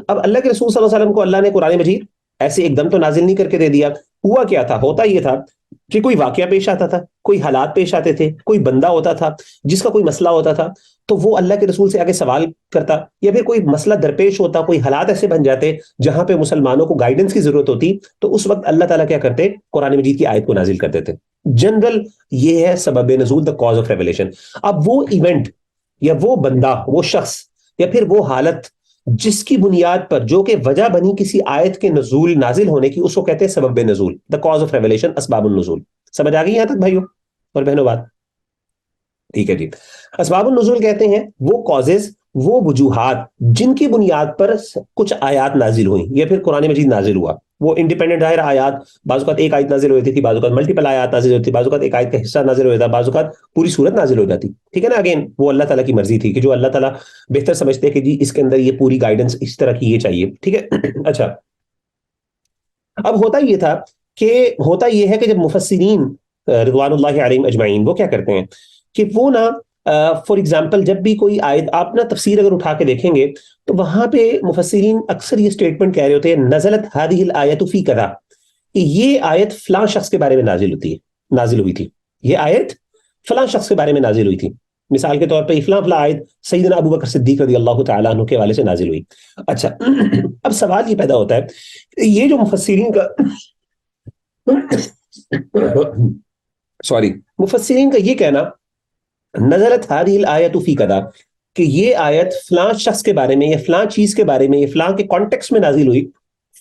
اب اللہ کے رسول صلی اللہ علیہ وسلم کو اللہ نے قرآن مجید ایسے ایک دم تو نازل نہیں کر کے دے دیا، ہوا کیا تھا، ہوتا یہ تھا کہ کوئی واقعہ پیش آتا تھا، کوئی حالات پیش آتے تھے، کوئی بندہ ہوتا تھا جس کا کوئی مسئلہ ہوتا تھا تو وہ اللہ کے رسول سے آگے سوال کرتا، یا پھر کوئی مسئلہ درپیش ہوتا، کوئی حالات ایسے بن جاتے جہاں پہ مسلمانوں کو گائیڈنس کی ضرورت ہوتی، تو اس وقت اللہ تعالیٰ کیا کرتے، قرآن مجید کی آیت کو نازل کر دیتے۔ جنرل یہ ہے سبب نزول، دا کاز آف ریویلیشن۔ اب وہ ایونٹ یا وہ بندہ، وہ شخص یا پھر وہ حالت جس کی بنیاد پر، جو کہ وجہ بنی کسی آیت کے نزول نازل ہونے کی، اس کو کہتے ہیں سبب نزول، دا کاز آف ریویلیشن، اسباب النزول۔ سمجھ آ گئی یہاں تک بھائیوں اور بہنوں بات؟ ٹھیک ہے جی۔ اسباب النزول کہتے ہیں وہ کازز، وہ وجوہات جن کی بنیاد پر کچھ آیات نازل ہوئیں یا پھر قرآن مجید نازل ہوا۔ وہ انڈیپینڈنٹ ظاہر آیات، بعض اوقات ایک آیت نازل ہوتی تھی، بعض اوقات ملٹیپل آیات نازل ہوتی تھی، بعض اوقات ایک آیت کا حصہ نازل ہوتا تھا، بعض اوقات پوری صورت نازل ہو جاتی، ٹھیک ہے نا۔ اگین وہ اللہ تعالیٰ کی مرضی تھی کہ جو اللہ تعالیٰ بہتر سمجھتے کہ جی اس کے اندر یہ پوری گائیڈنس اس طرح کی یہ چاہیے، ٹھیک ہے۔ اچھا، اب ہوتا یہ ہے کہ جب مفسرین رضوان اللہ علیہم اجمعین وہ کیا کرتے ہیں کہ وہ نا فار ایگزامپل جب بھی کوئی آیت، آپ نا تفسیر اگر اٹھا کے دیکھیں گے تو وہاں پہ مفسرین اکثر یہ سٹیٹمنٹ کہہ رہے ہوتے ہیں نزلت هذه الآیۃ فی کذا، کہ یہ آیت فلاں شخص کے بارے میں نازل ہوئی تھی، یہ آیت فلاں شخص کے بارے میں نازل ہوئی تھی۔ مثال کے طور پہ فلاں فلاں آیت سیدنا ابو بکر صدیق رضی اللہ تعالیٰ عنہ کے حوالے سے نازل ہوئی۔ اچھا، اب سوال یہ پیدا ہوتا ہے، یہ جو مفسرین کا مفسرین کا یہ کہنا نزلت هذه الآیۃ فی کذا، کہ یہ آیت فلاں شخص کے بارے میں یا فلاں چیز کے بارے میں یا فلاں کے کانٹیکسٹ میں نازل ہوئی،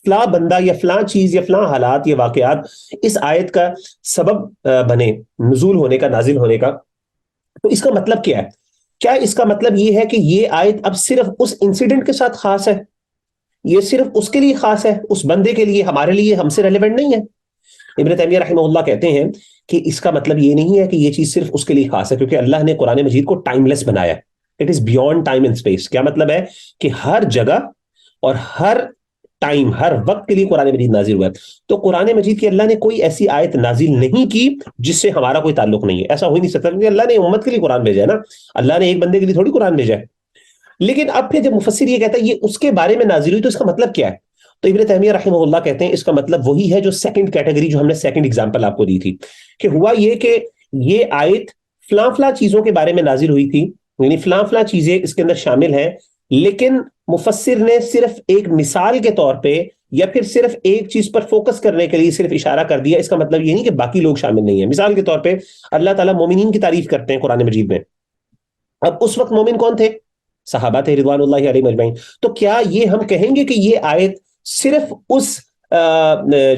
فلاں بندہ یا فلاں چیز یا فلاں حالات یا واقعات اس آیت کا سبب بنے نزول ہونے کا، نازل ہونے کا، تو اس کا مطلب کیا ہے؟ کیا اس کا مطلب یہ ہے کہ یہ آیت اب صرف اس انسیڈنٹ کے ساتھ خاص ہے، یہ صرف اس کے لیے خاص ہے، اس بندے کے لیے، ہمارے لیے ہم سے ریلیونٹ نہیں ہے؟ ابن تیمیہ رحمہ اللہ کہتے ہیں کہ اس کا مطلب یہ نہیں ہے کہ یہ چیز صرف اس کے لیے خاص ہے، کیونکہ اللہ نے قرآن مجید کو ٹائم لیس بنایا، it is beyond time and space. کیا مطلب ہے؟ کہ ہر جگہ اور ہر ٹائم، ہر وقت کے لیے قرآن مجید نازل ہوا ہے۔ تو قرآن مجید کی اللہ نے کوئی ایسی آیت نازل نہیں کی جس سے ہمارا کوئی تعلق نہیں ہے، ایسا ہو ہی نہیں سکتا، کیونکہ اللہ نے امت کے لیے قرآن بھیجا ہے نا، اللہ نے ایک بندے کے لیے تھوڑی قرآن بھیجا ہے۔ لیکن اب پھر جب مفسر یہ کہتا ہے یہ اس کے بارے میں نازل ہوئی، تو اس کا مطلب کیا ہے؟ تو ابن تیمیہ رحمہ اللہ کہتے ہیں اس کا مطلب وہی ہے جو سیکنڈ کیٹیگری، جو ہم نے سیکنڈ ایگزامپل آپ کو دی تھی، کہ ہوا یہ کہ یہ آیت فلاں فلاں چیزوں کے بارے میں نازل ہوئی تھی، یعنی فلاں فلاں چیزیں اس کے اندر شامل ہیں، لیکن مفسر نے صرف ایک مثال کے طور پہ یا پھر صرف ایک چیز پر فوکس کرنے کے لیے صرف اشارہ کر دیا۔ اس کا مطلب یہ نہیں کہ باقی لوگ شامل نہیں ہیں۔ مثال کے طور پہ اللہ تعالیٰ مومنین کی تعریف کرتے ہیں قرآن مجید میں، اب اس وقت مومن کون تھے؟ صحابہ تھے رضوان اللہ علیہم اجمعین۔ تو کیا یہ ہم کہیں گے کہ یہ آیت صرف اس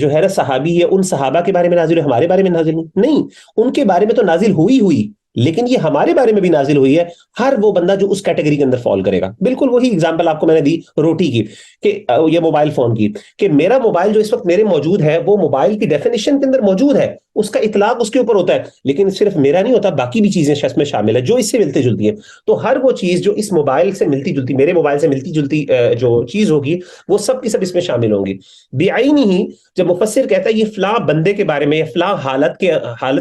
جو ہے نا صحابی ہے، ان صحابہ کے بارے میں نازل ہوئی، ہمارے بارے میں نازل نہیں؟ ان کے بارے میں تو نازل ہوئی، لیکن یہ ہمارے بارے میں بھی نازل ہوئی ہے، ہر وہ بندہ جو اس کیٹیگری کے اندر فال کرے گا۔ بالکل وہی اگزامپل آپ کو میں نے دی روٹی کی، کہ یہ موبائل فون کی، کہ میرا موبائل جو اس وقت میرے موجود ہے وہ موبائل کی ڈیفینیشن کے اندر موجود ہے، اس کا اطلاق اس کے اوپر ہوتا ہے، لیکن صرف میرا نہیں ہوتا، باقی بھی چیزیں اس میں شامل ہے جو اس سے ملتی جلتی ہیں۔ تو ہر وہ چیز جو اس موبائل سے ملتی جلتی، میرے موبائل سے ملتی جلتی جو چیز ہوگی، وہ سب کی سب اس میں شامل ہوں گی۔ بعینی ہی جب مفسر کہتا ہے یہ فلاں بندے کے بارے میں یا فلاں حالت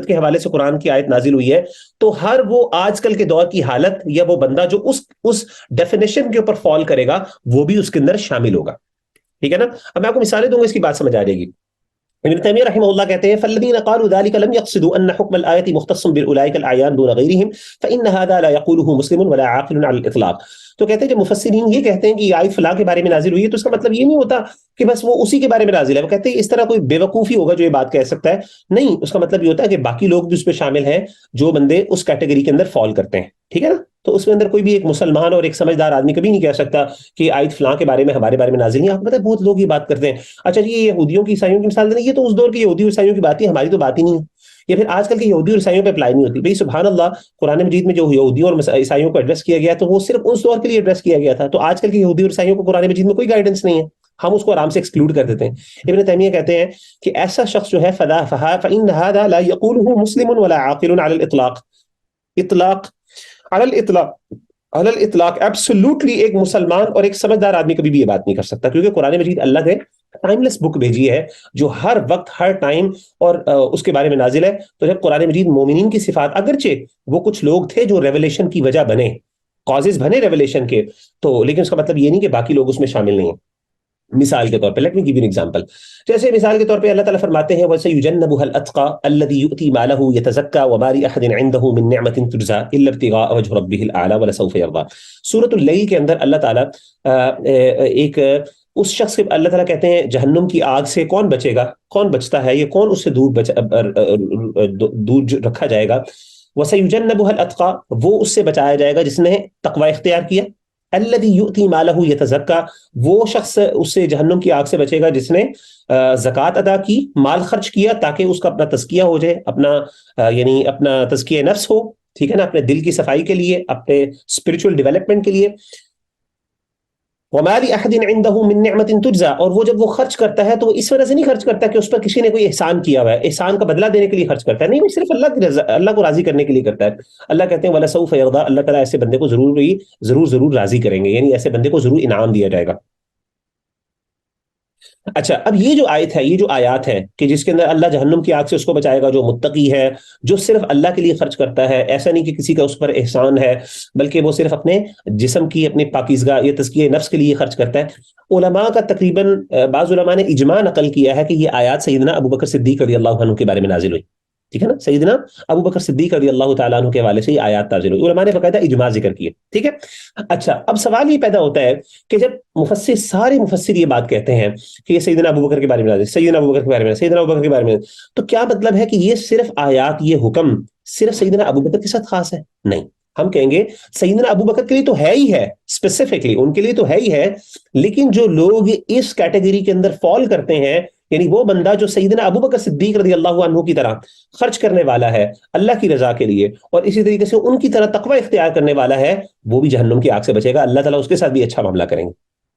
کے حوالے سے قرآن کی آیت نازل ہوئی ہے، تو ہر وہ آج کل کے دور کی حالت یا وہ بندہ جو اس ڈیفینیشن کے اوپر فال کرے گا وہ بھی اس کے اندر شامل ہوگا۔ ٹھیک ہے نا؟ اب میں آپ کو مثالیں دوں گا، اس کی بات سمجھ آ جائے گی۔ ابن تیمیہ رحمہ اللہ کہتے ہیں فالذین قالوا ذلك لم يقصدوا ان حكم الآية مختص باولئك الاعيان دون غيرهم فان هذا لا يقوله مسلم ولا عاقل على الاطلاق۔ تو کہتے ہیں کہ مفسرین یہ کہتے ہیں کہ یہ آیت فلاں کے بارے میں نازل ہوئی ہے، تو اس کا مطلب یہ نہیں ہوتا کہ بس وہ اسی کے بارے میں نازل ہے۔ وہ کہتے ہیں اس طرح کوئی بے وقوفی ہوگا جو یہ بات کہہ سکتا ہے، نہیں، اس کا مطلب یہ ہوتا ہے کہ باقی لوگ بھی اس پہ شامل ہیں جو بندے اس کیٹیگری کے اندر فال کرتے ہیں۔ ٹھیک ہے نا؟ تو اس کے اندر کوئی بھی ایک مسلمان اور ایک سمجھدار آدمی کبھی نہیں کہہ سکتا کہ آیت فلاں کے بارے میں ہمارے بارے میں نازل نہیں۔ آپ کو پتہ ہے بہت لوگ یہ بات کرتے ہیں، اچھا جی یہ یہودیوں کی عیسائیوں کی مثال دینا، یہ تو اس دور کے یہودی اور عیسائیوں کی بات ہے، ہماری تو بات ہی نہیں ہے، یا پھر آج کل کے یہودی اور عیسائیوں پہ اپلائی نہیں ہوتی۔ بھئی سبحان اللہ، قرآن مجید میں جو یہودیوں اور عیسائیوں کو ایڈریس کیا گیا تو وہ صرف اس دور کے لیے ایڈریس کیا گیا تھا، تو آج کل کے یہودی اور عیسائیوں کو قرآن مجید میں کوئی گائیڈنس نہیں ہے، ہم اس کو آرام سے ایکسکلوڈ کر دیتے ہیں۔ ابن تیمیہ کہتے ہیں کہ ایسا شخص جو ہے فإن هذا لا يقوله مسلم ولا عاقل على الاطلاق، اطلاق علی الاطلاق ایبسولوٹلی ایک مسلمان اور ایک سمجھدار آدمی کبھی بھی یہ بات نہیں کر سکتا، کیونکہ قرآن مجید اللہ نے ٹائم لیس بک بھیجی ہے جو ہر وقت ہر ٹائم اور اس کے بارے میں نازل ہے۔ تو جب قرآن مجید مومنین کی صفات، اگرچہ وہ کچھ لوگ تھے جو ریولیشن کی وجہ بنے، کازز بنے ریولیشن کے، تو لیکن اس کا مطلب یہ نہیں کہ باقی لوگ اس میں شامل نہیں ہیں۔ مثال کے طور پہ let me give you an example, جیسے مثال کے طور پہ اللہ تعالیٰ فرماتے ہیں وَسَيُجَنَّبُهَا الْأَتْقَى الَّذِي يُؤْتِي مَالَهُ يَتَزَكَّى وَمَا لِأَحَدٍ عِندَهُ مِن نِّعْمَةٍ تُجْزَىٰ إِلَّا ابْتِغَاءَ وَجْهِ رَبِّهِ الْأَعْلَىٰ وَلَسَوْفَ يَرْضَىٰ۔ سورۃ اللیل کے اندر اللہ تعالیٰ ایک اس شخص کے، اللہ تعالیٰ کہتے ہیں جہنم کی آگ سے کون بچے گا، کون بچتا ہے، یہ کون اس سے دور رکھا جائے گا۔ وَسَيُجَنَّبُهَا الْأَتْقَى، وہ اس سے بچایا جائے گا جس نے تقوی اختیار کیا۔ الذی یؤتی مالہ یتزکا، وہ شخص اس سے جہنم کی آگ سے بچے گا جس نے زکوٰۃ ادا کی، مال خرچ کیا تاکہ اس کا اپنا تزکیہ ہو جائے، اپنا یعنی اپنا تزکیہ نفس ہو، ٹھیک ہے نا، اپنے دل کی صفائی کے لیے، اپنے اسپرچول ڈیولپمنٹ کے لیے۔ وَمَا لِأَحَدٍ عِندَهُ مِن نِّعْمَةٍ تُجْزَىٰ، اور وہ جب وہ خرچ کرتا ہے تو وہ اس وجہ سے نہیں خرچ کرتا کہ اس پر کسی نے کوئی احسان کیا ہوا ہے، احسان کا بدلہ دینے کے لیے خرچ کرتا ہے، نہیں، وہ صرف اللہ کو راضی کرنے کے لیے کرتا ہے۔ اللہ کہتے ہیں وَلَسَوْفَ يَرْضَىٰ، اللہ تعالیٰ ایسے بندے کو ضرور راضی کریں گے، یعنی ایسے بندے کو ضرور انعام دیا جائے گا۔ اچھا، اب یہ جو آیت ہے، یہ جو آیات ہے کہ جس کے اندر اللہ جہنم کی آگ سے اس کو بچائے گا جو متقی ہے، جو صرف اللہ کے لیے خرچ کرتا ہے، ایسا نہیں کہ کسی کا اس پر احسان ہے، بلکہ وہ صرف اپنے جسم کی، اپنے پاکیزگاہ یا تزکیہ نفس کے لیے خرچ کرتا ہے۔ علماء کا تقریباً بعض علماء نے اجماع نقل کیا ہے کہ یہ آیات سیدنا ابو بکر صدیق رضی اللہ عنہ کے بارے میں نازل ہوئی، ٹھیک ہے نا، سیدنا ابو بکر صدیق رضی اللہ تعالیٰ عنہ کے حوالے سے یہ آیات نازل ہوئی، علماء نے باقاعدہ اجماع ذکر کیے، ٹھیک ہے۔ اچھا، اب سوال یہ پیدا ہوتا ہے کہ جب سارے مفسر یہ بات کہتے ہیں کہ یہ سیدنا ابو بکر کے بارے میں نازل، سیدنا ابو بکر کے بارے میں، سیدنا ابو بکر کے بارے میں، تو کیا مطلب ہے کہ یہ صرف آیات، یہ حکم صرف سیدنا ابو بکر کے ساتھ خاص ہے؟ نہیں، ہم کہیں گے سیدنا ابو بکر کے لیے تو ہے ہی ہے، اسپیسیفکلی ان کے لیے تو ہے ہی ہے، لیکن جو لوگ اس کیٹیگری کے اندر فال کرتے ہیں، یعنی وہ بندہ جو سیدنا ابو بکر صدیق رضی اللہ عنہ کی طرح خرچ کرنے والا ہے اللہ کی رضا کے لیے، اور اسی طریقے سے ان کی طرح تقوی اختیار کرنے والا ہے، وہ بھی جہنم کی آگ سے بچے گا، اللہ تعالیٰ اس کے ساتھ بھی اچھا معاملہ کریں گے.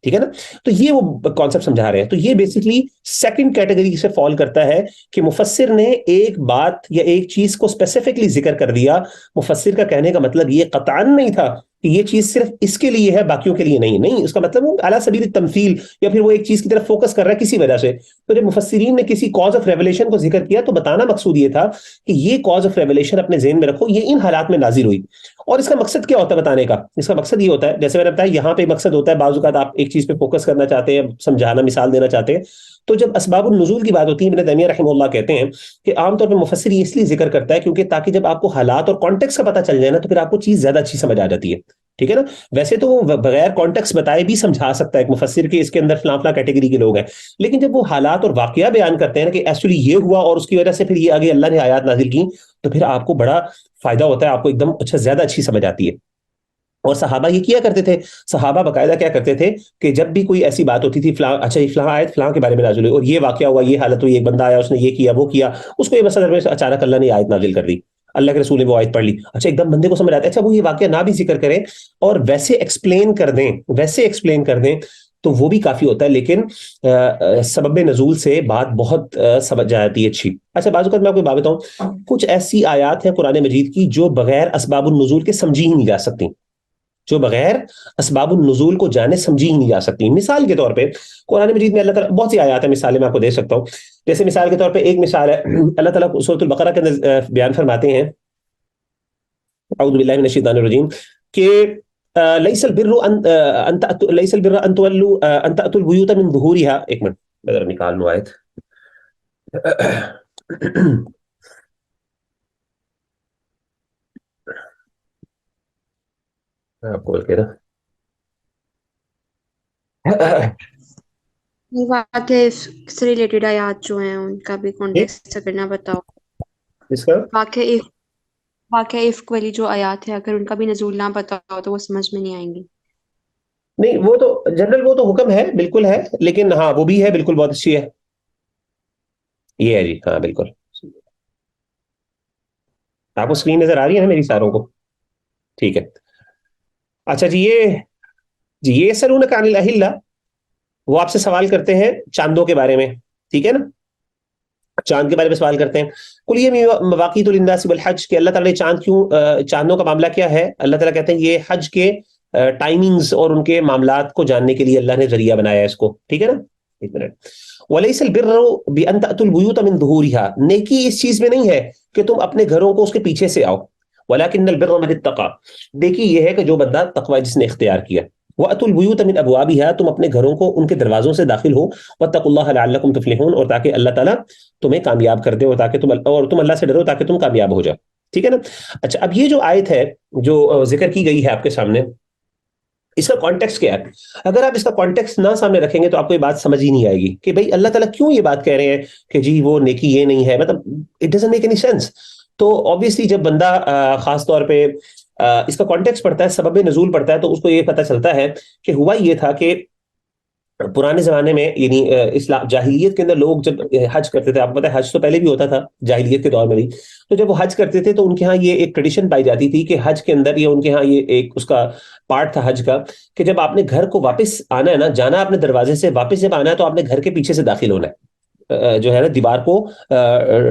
ٹھیک ہے نا؟ تو یہ وہ کانسیپٹ سمجھا رہے ہیں. تو یہ بیسکلی سیکنڈ کیٹیگری سے فال کرتا ہے کہ مفسر نے ایک بات یا ایک چیز کو اسپیسیفکلی ذکر کر دیا. مفسر کا کہنے کا مطلب یہ قطعاً نہیں تھا کہ یہ چیز صرف اس کے لیے ہے باقیوں کے لیے نہیں، اس کا مطلب وہ اعلیٰ سبیل التمثیل یا پھر وہ ایک چیز کی طرف فوکس کر رہا ہے کسی وجہ سے. تو جب مفسرین نے کسی کاز آف ریولیشن کو ذکر کیا تو بتانا مقصود یہ تھا کہ یہ کاز آف ریولیشن اپنے ذہن میں رکھو، یہ ان حالات میں نازل ہوئی. اور اس کا مقصد کیا ہوتا ہے بتانے کا؟ اس کا مقصد یہ ہوتا ہے، جیسے میں نے بتایا یہاں پہ مقصد ہوتا ہے بعض اوقات آپ ایک چیز پہ فوکس کرنا چاہتے ہیں، سمجھانا، مثال دینا چاہتے ہیں. تو جب اسباب النزول کی بات ہوتی ہے، ابن تیمیہ رحمہ اللہ کہتے ہیں کہ عام طور پہ مفسر یہ اس لیے ذکر کرتا ہے کیونکہ تاکہ جب آپ کو حالات اور کانٹیکس کا پتہ چل جائے نا تو پھر آپ کو چیز زیادہ اچھی سمجھ آ جاتی ہے. ٹھیک ہے نا؟ ویسے تو وہ بغیر کانٹیکس بتائے بھی سمجھا سکتا ہے ایک مفسر کہ اس کے اندر فلاں فلاں کیٹیگری کے لوگ ہیں، لیکن جب وہ حالات اور واقعہ بیان کرتے ہیں نا کہ ایکچولی یہ ہوا اور اس کی وجہ سے پھر یہ آگے اللہ نے آیات نازل کی، تو پھر آپ کو بڑا فائدہ ہوتا ہے، آپ کو ایک دم زیادہ اچھی سمجھ آتی ہے. اور صحابہ یہ کیا کرتے تھے، صحابہ باقاعدہ کیا کرتے تھے کہ جب بھی کوئی ایسی بات ہوتی تھی، فلاں اچھا یہ فلاں آیت فلاں کے بارے میں نازل ہوئی اور یہ واقعہ ہوا، یہ حالت ہوئی، ایک بندہ آیا اس نے یہ کیا وہ کیا، اس کو یہ مسئلہ میں اچانک اللہ نے آیت نازل کر دی، اللہ کے رسول نے وہ آیت پڑھ لی، اچھا ایک دم بندے کو سمجھ آتا ہے، اچھا وہ یہ واقعہ نہ بھی ذکر کریں اور ویسے ایکسپلین کر دیں تو وہ بھی کافی ہوتا ہے. لیکن سبب نزول سے بات بہت سمجھ جاتی ہے اچھی. اچھا بعض اوقات میں آپ کو بات بتاؤں، کچھ ایسی آیات ہیں قرآن مجید کی جو بغیر اسباب النزول کے سمجھی ہی نہیں جا سکتی، جو بغیر اسباب النزول کو جانے سمجھی ہی نہیں جا سکتی. مثال کے طور پہ قرآن مجید میں اللہ تعالیٰ بہت سی آیات ہیں، مثالیں میں آپ کو دے سکتا ہوں. جیسے مثال کے طور پہ ایک مثال ہے، اللہ تعالیٰ سورۃ البقرہ کے اندر بیان فرماتے ہیں اعوذ باللہ من الشیطان الرجیم کہ لیس البر ان تولوا ان تأتوا البیوت من ظہورها. ایک منٹ میں ذرا نکال لوں آیت. آپ کھول کے نا واقعہ سے ریلیٹڈ آیات جو ہیں ان کا بھی کانٹیکسٹ اگر نہ بتاؤ. اس کا واقعہ افک والی جو آیات ہے اگر ان کا بھی نزول نہ بتاؤ تو وہ سمجھ میں نہیں آئیں گی. نہیں، وہ تو جنرل وہ تو حکم ہے، بالکل ہے، لیکن ہاں وہ بھی ہے، بالکل بہت اچھی ہے. یہ ہے جی، ہاں بالکل. آپ کو اسکرین نظر آ رہی ہے نا میری ساروں کو؟ ٹھیک ہے. اچھا جی یہ سرونک عن الاہلہ، وہ آپ سے سوال کرتے ہیں چاندوں کے بارے میں. ٹھیک ہے نا؟ چاند کے بارے میں سوال کرتے ہیں. قل یہ مواقیت للناس والحج، کہ اللہ تعالیٰ نے چاندوں کا معاملہ کیا ہے. اللہ تعالیٰ کہتے ہیں یہ حج کے ٹائمنگز اور ان کے معاملات کو جاننے کے لیے اللہ نے ذریعہ بنایا ہے اس کو. ٹھیک ہے نا؟ ایک منٹ. وَلَيْسَ الْبِرُّ بِأَن تَأْتُوا الْبُيُوتَ مِن ظُهُورِهَا، نیکی اس چیز میں نہیں ہے کہ تم اپنے گھروں کو اس کے پیچھے سے آؤ. وَلَكِنَّ الْبِرَّ مَنِ اتَّقَىٰ، نیکی یہ ہے کہ جو بندہ تقوی جس نے اختیار کیا. وَأْتُوا الْبُيُوتَ مِنْ أَبْوَابِهَا، تم اپنے گھروں کو ان کے دروازوں سے داخل ہو. وَاتَّقُوا اللَّهَ لَعَلَّكُمْ تُفْلِحُونَ، اور تاکہ اللہ تعالیٰ تمہیں کامیاب کر دے، اور تاکہ تم اللہ سے ڈرو تاکہ تم کامیاب ہو جاؤ. ٹھیک ہے نا؟ اچھا اب یہ جو آیت ہے جو ذکر کی گئی ہے آپ کے سامنے، اس کا کانٹیکس کیا ہے؟ اگر آپ اس کا کانٹیکس نہ سامنے رکھیں گے تو آپ کو یہ بات سمجھ ہی نہیں آئے گی کہ بھئی اللہ تعالیٰ کیوں یہ بات کہہ رہے ہیں کہ جی وہ نیکی یہ نہیں ہے، مطلب it doesn't make any sense. تو obviously جب بندہ خاص طور پہ اس کا کانٹیکس پڑھتا ہے، سبب نزول پڑھتا ہے، تو اس کو یہ پتہ چلتا ہے کہ ہوا یہ تھا کہ پرانے زمانے میں، یعنی اسلام جاہلیت کے اندر لوگ جب حج کرتے تھے، آپ کو پتہ ہے حج تو پہلے بھی ہوتا تھا جاہلیت کے دور میں بھی، تو جب وہ حج کرتے تھے تو ان کے ہاں یہ ایک ٹریڈیشن پائی جاتی تھی کہ حج کے اندر، یہ ان کے ہاں یہ ایک اس کا پارٹ تھا حج کا، کہ جب آپ نے گھر کو واپس آنا ہے نا، جانا اپنے دروازے سے، واپس جب آنا ہے تو آپ نے گھر کے پیچھے سے داخل ہونا ہے، جو ہے نا دیوار کو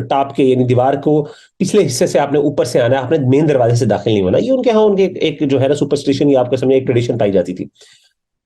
ٹاپ کے، یعنی دیوار کو پچھلے حصے سے آپ نے اوپر سے آنا ہے، آپ نے مین دروازے سے داخل نہیں ہونا. یہ ان کے ہاں ان کے ایک جو ہے نا سپرسٹیشن، یا آپ کو سمجھے ایک ٹریڈیشن پائی جاتی تھی.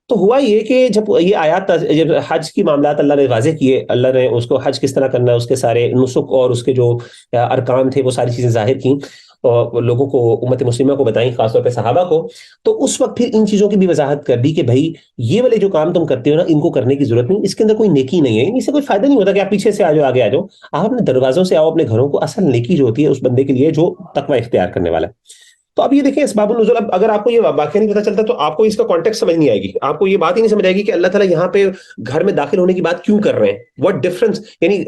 تو ہوا یہ کہ جب یہ آیات، جب حج کی معاملات اللہ نے واضح کیے، اللہ نے اس کو حج کس طرح کرنا ہے، اس کے سارے نسک اور اس کے جو ارکان تھے وہ ساری چیزیں ظاہر کیں اور لوگوں کو، امت مسلمہ کو بتائیں، خاص طور پہ صحابہ کو. تو اس وقت پھر ان چیزوں کی بھی وضاحت کر دی کہ بھائی یہ والے جو کام تم کرتے ہو نا، ان کو کرنے کی ضرورت نہیں، اس کے اندر کوئی نیکی نہیں ہے، اس سے کوئی فائدہ نہیں ہوتا کہ آپ پیچھے سے آ جاؤ، آگے آ جاؤ. آپ اپنے دروازوں سے آؤ اپنے گھروں کو. اصل نیکی جو ہوتی ہے اس بندے کے لیے جو تقوی اختیار کرنے والا ہے. تو اب یہ دیکھیں اسباب النزول، اب اگر آپ کو یہ واقعہ نہیں پتہ چلتا تو آپ کو اس کا کانٹیکٹ سمجھ نہیں آئے گی، آپ کو یہ بات ہی نہیں سمجھ آئے گی کہ اللہ تعالیٰ یہاں پہ گھر میں داخل ہونے کی بات کیوں کر رہے ہیں، واٹ ڈفرنس، یعنی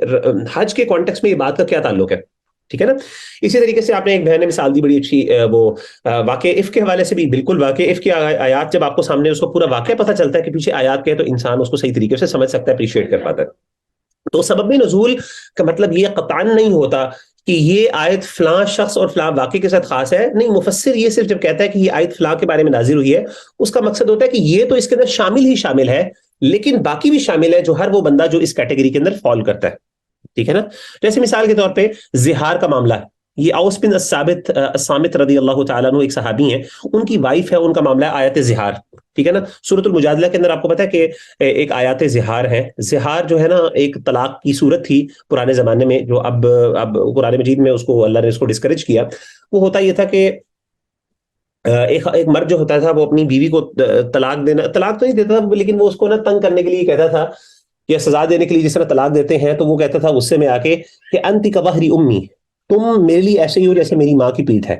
حج کے کانٹیکس میں یہ بات کا کیا تعلق ہے. ٹھیک ہے نا. اسی طریقے سے آپ نے ایک بہن نے مثال دی بڑی اچھی, وہ واقع عف کے حوالے سے بھی بالکل واقع عف کی آیات جب آپ کو سامنے اس کو پورا واقعہ پتہ چلتا ہے کہ پیچھے آیات کے ہے, تو انسان اس کو صحیح طریقے سے سمجھ سکتا ہے, اپریشیٹ کر پاتا ہے. تو سبب نزول کا مطلب یہ قطعاً نہیں ہوتا کہ یہ آیت فلاں شخص اور فلاں واقعے کے ساتھ خاص ہے. نہیں, مفسر یہ صرف جب کہتا ہے کہ یہ آیت فلاں کے بارے میں نازل ہوئی ہے, اس کا مقصد ہوتا ہے کہ یہ تو اس کے اندر شامل ہی شامل ہے, لیکن باقی بھی شامل ہے جو ہر وہ بندہ جو اس کیٹیگری کے اندر فال کرتا ہے. ٹھیک ہے نا. جیسے مثال کے طور پہ زہار کا معاملہ ہے, یہ اوس بن الصامت رضی اللہ تعالیٰ عنہ ایک صحابی ہیں, ان کی وائف ہے, ان کا معاملہ ہے آیت زہار. ٹھیک ہے نا. سورۃ المجادلہ کے اندر آپ کو پتا ہے کہ ایک آیات زہار ہے. زہار جو ہے نا ایک طلاق کی صورت تھی پرانے زمانے میں, جو اب قرآن مجید میں اس کو اللہ نے اس کو ڈسکریج کیا. وہ ہوتا یہ تھا کہ ایک مرد جو ہوتا تھا وہ اپنی بیوی کو طلاق تو نہیں دیتا تھا, لیکن وہ اس کو نا تنگ کرنے کے لیے کہتا تھا, یا سزا دینے کے لیے جس طرح طلاق دیتے ہیں, تو وہ کہتا تھا غصے میں آ کے کہ انتی کظہری امی, تم میرے لیے ایسے ہی ہو جیسے میری ماں کی پیٹھ ہے.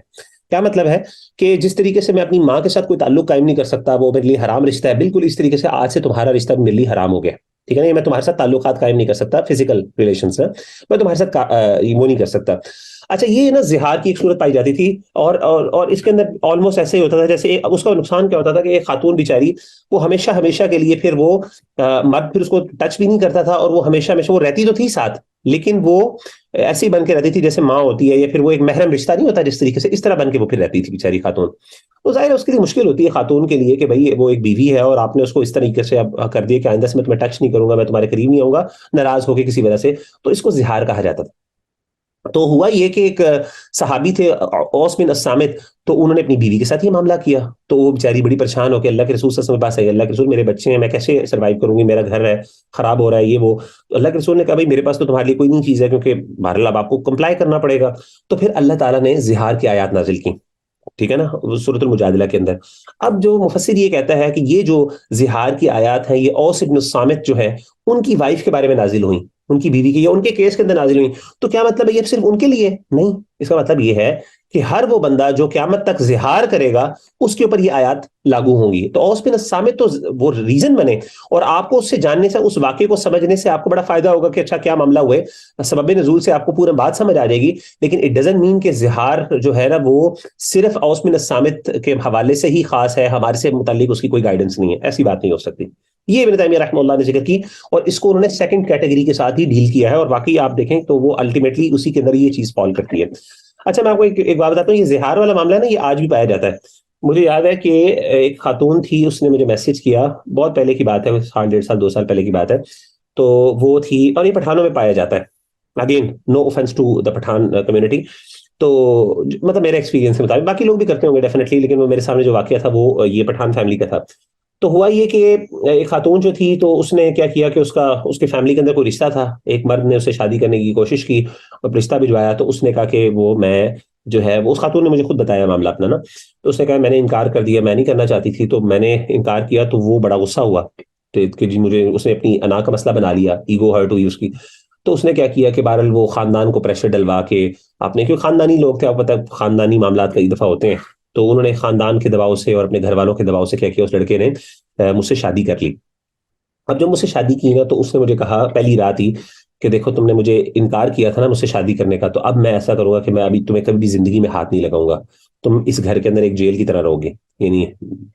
کیا مطلب ہے کہ جس طریقے سے میں اپنی ماں کے ساتھ کوئی تعلق قائم نہیں کر سکتا, وہ میرے لیے حرام رشتہ ہے, بالکل اس طریقے سے آج سے تمہارا رشتہ میرے لیے حرام ہو گیا. ٹھیک ہے نا. میں تمہارے ساتھ تعلقات قائم نہیں کر سکتا, فزیکل ریلیشنز میں میں تمہارے ساتھ وہ نہیں کر سکتا. اچھا, یہ نا زہار کی ایک صورت پائی جاتی تھی, اور اس کے اندر آلموسٹ ایسے ہی ہوتا تھا جیسے اس کا نقصان کیا ہوتا تھا کہ ایک خاتون بیچاری وہ ہمیشہ کے لیے پھر وہ مرد پھر اس کو ٹچ بھی نہیں کرتا تھا, اور وہ ہمیشہ وہ رہتی تو تھی ساتھ, لیکن وہ ایسی بن کے رہتی تھی جیسے ماں ہوتی ہے, یا پھر وہ ایک محرم رشتہ نہیں ہوتا جس طریقے سے, اس طرح بن کے وہ پھر رہتی تھی بیچاری خاتون. تو ظاہر ہے اس کے لیے مشکل ہوتی ہے خاتون کے لیے کہ بھائی وہ ایک بیوی ہے, اور آپ نے اس کو اس طریقے سے اب کر دیا کہ آئندہ سے میں تمہیں ٹچ نہیں کروں گا, میں تمہارے قریب نہیں آؤں گا, ناراض ہو کے کسی وجہ سے, تو اس کو زہار کہا جاتا تھا. تو ہوا یہ کہ ایک صحابی تھے اوس بن الصامت, تو انہوں نے اپنی بیوی کے ساتھ یہ معاملہ کیا, تو وہ بیچاری بڑی پریشان ہو کے اللہ کے رسول صلی اللہ علیہ وسلم کے پاس آئی. اللہ کے رسول, میرے بچے ہیں, میں کیسے سروائیو کروں گی, میرا گھر ہے خراب ہو رہا ہے, یہ وہ. اللہ کے رسول نے کہا بھائی میرے پاس تو تمہارے لیے کوئی نہیں چیز ہے, کیونکہ بہرحال اب آپ کو کمپلائی کرنا پڑے گا. تو پھر اللہ تعالیٰ نے زہار کی آیات نازل کی. ٹھیک ہے نا, سورۃ المجادلہ کے اندر. اب جو مفسر یہ کہتا ہے کہ یہ جو زہار کی آیات ہیں, یہ اوس بن الصامت جو ہے ان کی وائف کے بارے میں نازل ہوئیں, ان کی بیوی کی یا ان کے کیس کے اندر نازل ہوئی. تو کیا مطلب ہے یہ صرف ان کے لیے نہیں, اس کا مطلب یہ ہے کہ ہر وہ بندہ جو قیامت تک زہار کرے گا اس کے اوپر یہ آیات لاگو ہوں گی. تو اوس بن الصامت تو وہ ریزن بنے, اور آپ کو اس سے جاننے سے, اس واقعے کو سمجھنے سے آپ کو بڑا فائدہ ہوگا کہ اچھا کیا معاملہ ہوئے, سبب نزول سے آپ کو پورا بات سمجھ آ جائے گی. لیکن اٹ ڈزنٹ مین کہ زہار جو ہے نا وہ صرف اوس بن الصامت کے حوالے سے ہی خاص ہے, ہمارے سے متعلق اس کی کوئی گائیڈنس نہیں ہے. ایسی بات نہیں ہو سکتی. یہ ابن تیمیہ رحمہ اللہ نے ذکر کی, اور اس کو انہوں نے سیکنڈ کیٹیگری کے ساتھ ہی ڈیل کیا ہے, اور واقعی آپ دیکھیں تو وہ الٹیمیٹلی اسی کے اندر یہ چیز فال کرتی ہے. اچھا, میں آپ کو ایک بات بتاتا ہوں, یہ زہار والا معاملہ ہے نا, یہ آج بھی پایا جاتا ہے. مجھے یاد ہے کہ ایک خاتون تھی, اس نے مجھے میسج کیا, بہت پہلے کی بات ہے, 1.5 سال 2 سال پہلے کی بات ہے. تو وہ تھی, اور یہ پٹھانوں میں پایا جاتا ہے, again no offence to the Pathan community. تو مطلب میرے ایکسپیرینس کے مطابق, باقی لوگ بھی کرتے ہوں گے ڈیفینیٹلی, لیکن وہ میرے سامنے جو واقعہ تھا وہ یہ پٹھان فیملی کا تھا. تو ہوا یہ کہ ایک خاتون جو تھی, تو اس نے کیا کیا کہ اس کے فیملی کے اندر کوئی رشتہ تھا, ایک مرد نے اسے شادی کرنے کی کوشش کی اور رشتہ بھجوایا. تو اس نے کہا کہ وہ میں جو ہے, وہ اس خاتون نے مجھے خود بتایا معاملہ اپنا نا, تو اس نے کہا میں نے انکار کر دیا, میں نہیں کرنا چاہتی تھی, تو میں نے انکار کیا. تو وہ بڑا غصہ ہوا کہ جی مجھے, اس نے اپنی انا کا مسئلہ بنا لیا, ایگو ہرٹ ہوئی اس کی. تو اس نے کیا کیا کہ بہرحال وہ خاندان کو پریشر ڈلوا کے آپ نے, کیونکہ خاندانی لوگ تھے, آپ پتہ خاندانی معاملات کئی دفعہ ہوتے ہیں, تو انہوں نے خاندان کے دباؤ سے اور اپنے گھر والوں کے دباؤ سے کیا کیا, اس لڑکے نے مجھ سے شادی کر لی. اب جب مجھ سے شادی کی نا, تو اس نے مجھے کہا پہلی رات ہی کہ دیکھو تم نے مجھے انکار کیا تھا نا مجھ سے شادی کرنے کا, تو اب میں ایسا کروں گا کہ میں ابھی تمہیں کبھی بھی زندگی میں ہاتھ نہیں لگاؤں گا, تم اس گھر کے اندر ایک جیل کی طرح رہو گے, یعنی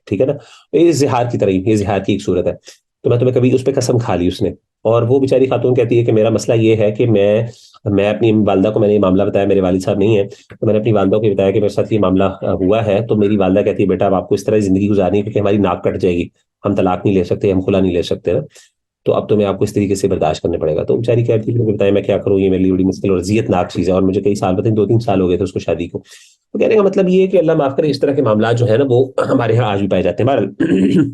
ٹھیک ہے نا, یہ زہار کی طرح ہی, یہ زہار کی ایک صورت ہے. تو میں تمہیں کبھی, اس پہ قسم کھا لی اس نے. اور وہ بیچاری خاتون کہتی ہے کہ میرا مسئلہ یہ ہے کہ میں اپنی والدہ کو, میں نے یہ معاملہ بتایا, میرے والد صاحب نہیں ہیں, تو میں نے اپنی والدہ کو بتایا کہ میرے ساتھ یہ معاملہ ہوا ہے. تو میری والدہ کہتی ہے بیٹا اب آپ کو اس طرح زندگی گزارنی ہے, کیونکہ ہماری ناک کٹ جائے گی, ہم طلاق نہیں لے سکتے, ہم خلا نہیں لے سکتے نا, تو اب تمہیں آپ کو اس طریقے سے برداشت کرنے پڑے گا. تو بیچاری کہتی ہے کہ بتائیں میں کیا کروں, یہ میرے لیے بڑی مشکل اور اذیت ناک چیز ہے, اور مجھے کئی سال, بتائیں 2-3 سال ہو گئے تھے اس کو شادی کو. تو کہنے کا مطلب یہ ہے کہ اللہ معاف کرے, اس طرح کے معاملات جو ہے نا وہ ہمارے یہاں آج بھی پائے جاتے ہیں. بہرحال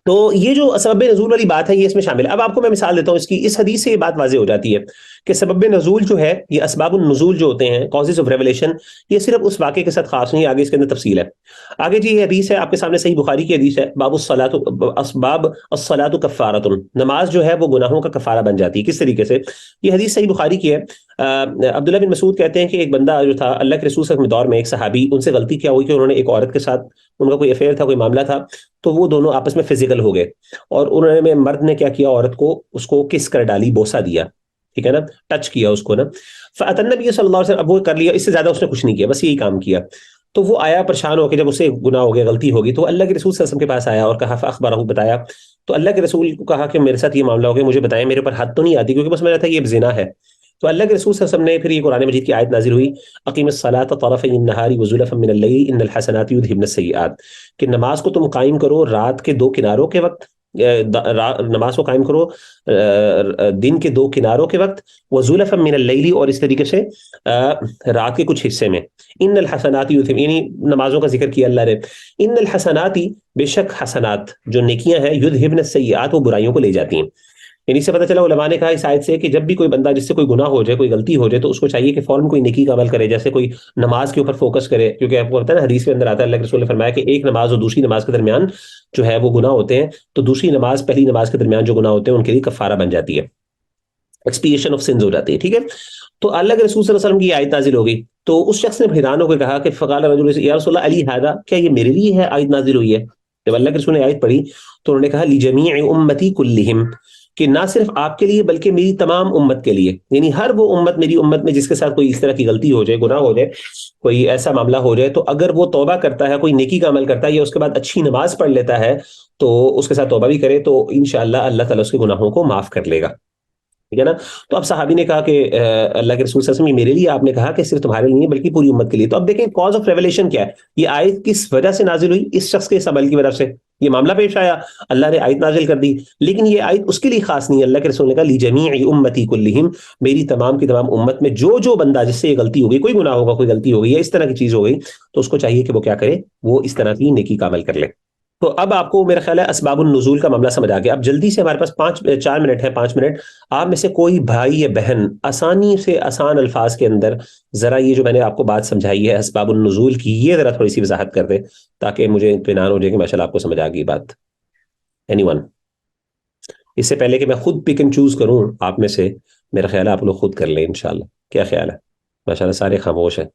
تو یہ جو سبب نزول والی بات ہے یہ اس میں شامل ہے. اب آپ کو میں مثال دیتا ہوں اس کی, اس حدیث سے یہ بات واضح ہو جاتی ہے کہ سبب نزول جو ہے, یہ اسباب النزول جو ہوتے ہیں, کازز آف ریولیشن, یہ صرف اس واقعے کے ساتھ خاص نہیں, آگے اس کے اندر تفصیل ہے. آگے جی یہ حدیث ہے آپ کے سامنے, صحیح بخاری کی حدیث ہے, باب الصلاۃ کفارۃ, نماز جو ہے وہ گناہوں کا کفارہ بن جاتی ہے. کس طریقے سے؟ یہ حدیث صحیح بخاری کی ہے. عبداللہ بن مسعود کہتے ہیں کہ ایک بندہ جو تھا اللہ کے رسول صلی اللہ علیہ وسلم دور میں, ایک صحابی, ان سے غلطی کیا ہوئی کہ انہوں نے ایک عورت کے ساتھ, ان کا کوئی افیئر تھا, کوئی معاملہ تھا, تو وہ دونوں آپس میں فزیکل ہو گئے, اور انہوں نے, مرد نے کیا کیا, عورت کو, اس کو کس کر ڈالی, بوسہ دیا. ٹھیک ہے نا, ٹچ کیا اس کو نا. فأتى النبي صلی اللہ علیہ وسلم, اب وہ کر لیا, اس سے زیادہ اس نے کچھ نہیں کیا, بس یہی کام کیا. تو وہ آیا پریشان ہو کے, جب اسے گناہ ہو گیا, غلطی ہوگی, تو اللہ کے رسول صلی اللہ علیہ وسلم کے پاس آیا اور کہا فاخبرہ, بتایا. تو اللہ کے رسول کو کہا کہ میرے ساتھ یہ معاملہ ہو گیا, مجھے بتائیں, میرے اوپر حد تو نہیں آتی, کیونکہ بس میرا تھا یہ زنا ہے. تو اللہ کے رسول صلی اللہ علیہ وسلم نے پھر یہ قرآن مجید کی آیت نازل ہوئی, اقیم الصلاۃ طرفی النہار وزلفا من اللیل ان الحسنات یذہبن السیئات, کہ نماز کو تم قائم کرو رات کے دو کناروں کے وقت, نماز کو قائم کرو دن کے دو کناروں کے وقت, وزلفا من اللیل, اور اس طریقے سے رات کے کچھ حصے میں, ان الحسنات یذہبن, یعنی نمازوں کا ذکر کیا اللہ نے, ان الحسنات, بے شک حسنات جو نیکیاں ہیں, یذہبن السیئات, وہ برائیوں کو لے جاتی ہیں. یعنی سے پتہ چلا علماء نے کہا اس آیت سے کہ جب بھی کوئی بندہ جس سے کوئی گناہ ہو جائے, کوئی غلطی ہو جائے, تو اس کو چاہیے کہ فوراً کوئی نیکی کا عمل کرے, جیسے کوئی نماز کے اوپر فوکس کرے, کیونکہ آپ کو پتہ ہے نا حدیث کے اندر آتا ہے اللہ کے رسول نے فرمایا کہ ایک نماز اور دوسری نماز کے درمیان جو ہے وہ گناہ ہوتے ہیں, تو دوسری نماز پہلی نماز کے درمیان جو گناہ ہوتے ہیں ان کے لیے کفارہ بن جاتی ہے, ایکسپیشن آف سنز ہو جاتی ہے, ٹھیک ہے. تو اللہ کے رسول صلی اللہ علیہ وسلم کی آیت نازل ہو گئی, تو اس شخص نے حیران ہو کے کہا کہ فقال رجل یا رسول اللہ علی ھذا, کیا یہ میرے لیے ہے آیت نازل ہوئی ہے؟ جب اللہ کے رسول نے آیت پڑھی تو انہوں نے کہا لجمیع امتی کلہم, کہ نہ صرف آپ کے لیے بلکہ میری تمام امت کے لیے, یعنی ہر وہ امت, میری امت میں جس کے ساتھ کوئی اس طرح کی غلطی ہو جائے, گناہ ہو جائے, کوئی ایسا معاملہ ہو جائے, تو اگر وہ توبہ کرتا ہے, کوئی نیکی کا عمل کرتا ہے, یا اس کے بعد اچھی نماز پڑھ لیتا ہے, تو اس کے ساتھ توبہ بھی کرے, تو انشاءاللہ اللہ تعالیٰ اس کے گناہوں کو معاف کر لے گا, ٹھیک ہے نا. تو اب صحابی نے کہا کہ اللہ کے رسول صلی اللہ علیہ وسلم, میرے لیے آپ نے کہا کہ صرف تمہارے لیے نہیں بلکہ پوری امت کے لیے. تو اب دیکھیں کاز آف ریویلیشن کیا ہے, یہ آیت کس وجہ سے نازل ہوئی, اس شخص کے اس عمل کی وجہ سے یہ معاملہ پیش آیا, اللہ نے آیت نازل کر دی. لیکن یہ آیت اس کے لیے خاص نہیں ہے, اللہ کے رسول نے کہا لجمیع امتی کلہم, میری تمام کی تمام امت میں جو بندہ جس سے یہ غلطی ہو گئی, کوئی گناہ ہوگا, کوئی غلطی ہو گئی, یا اس طرح کی چیز ہو گئی, تو اس کو چاہیے کہ وہ کیا کرے, وہ اس طرح کی نیکی کا عمل کر لے. تو اب آپ کو میرا خیال ہے اسباب النزول کا معاملہ سمجھ آ گیا. اب جلدی سے, ہمارے پاس 4 منٹ ہے, 5 منٹ, آپ میں سے کوئی بھائی یا بہن آسانی سے آسان الفاظ کے اندر ذرا یہ جو میں نے آپ کو بات سمجھائی ہے اسباب النزول کی, یہ ذرا تھوڑی سی وضاحت کر دیں, تاکہ مجھے اطمینان ہو جائے کہ ماشاءاللہ آپ کو سمجھ آ گئی بات. اینی ون, اس سے پہلے کہ میں خود پک اینڈ چوز کروں آپ میں سے, میرا خیال ہے آپ لوگ خود کر لیں انشاءاللہ. کیا خیال ہے؟ ماشاءاللہ سارے خاموش ہیں.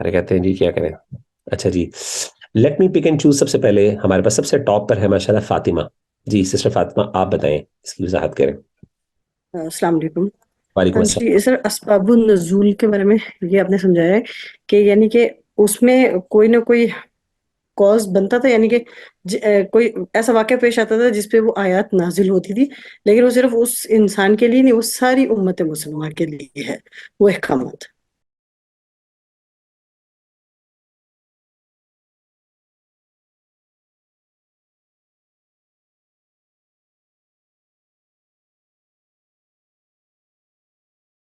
ارے کہتے ہیں جی کیا کریں. اچھا جی, let me pick and choose. سب سے پہلے ہمارے پاس سب سے ٹاپ پر ہے ماشاءاللہ فاطمہ. جی سسٹر فاطمہ, آپ بتائیں, اس کی وضاحت کریں. السلام علیکم. وعلیکم ہاں السلام. جی سر, اسباب النزول کے بارے میں یہ آپ نے سمجھایا ہے کہ یعنی کہ اس میں کوئی نہ کوئی کاز بنتا تھا, یعنی کہ کوئی ایسا واقعہ پیش آتا تھا جس پہ وہ آیات نازل ہوتی تھی, لیکن وہ صرف اس انسان کے لیے نہیں, وہ ساری امت مسلمہ کے لیے ہے وہ احکامات.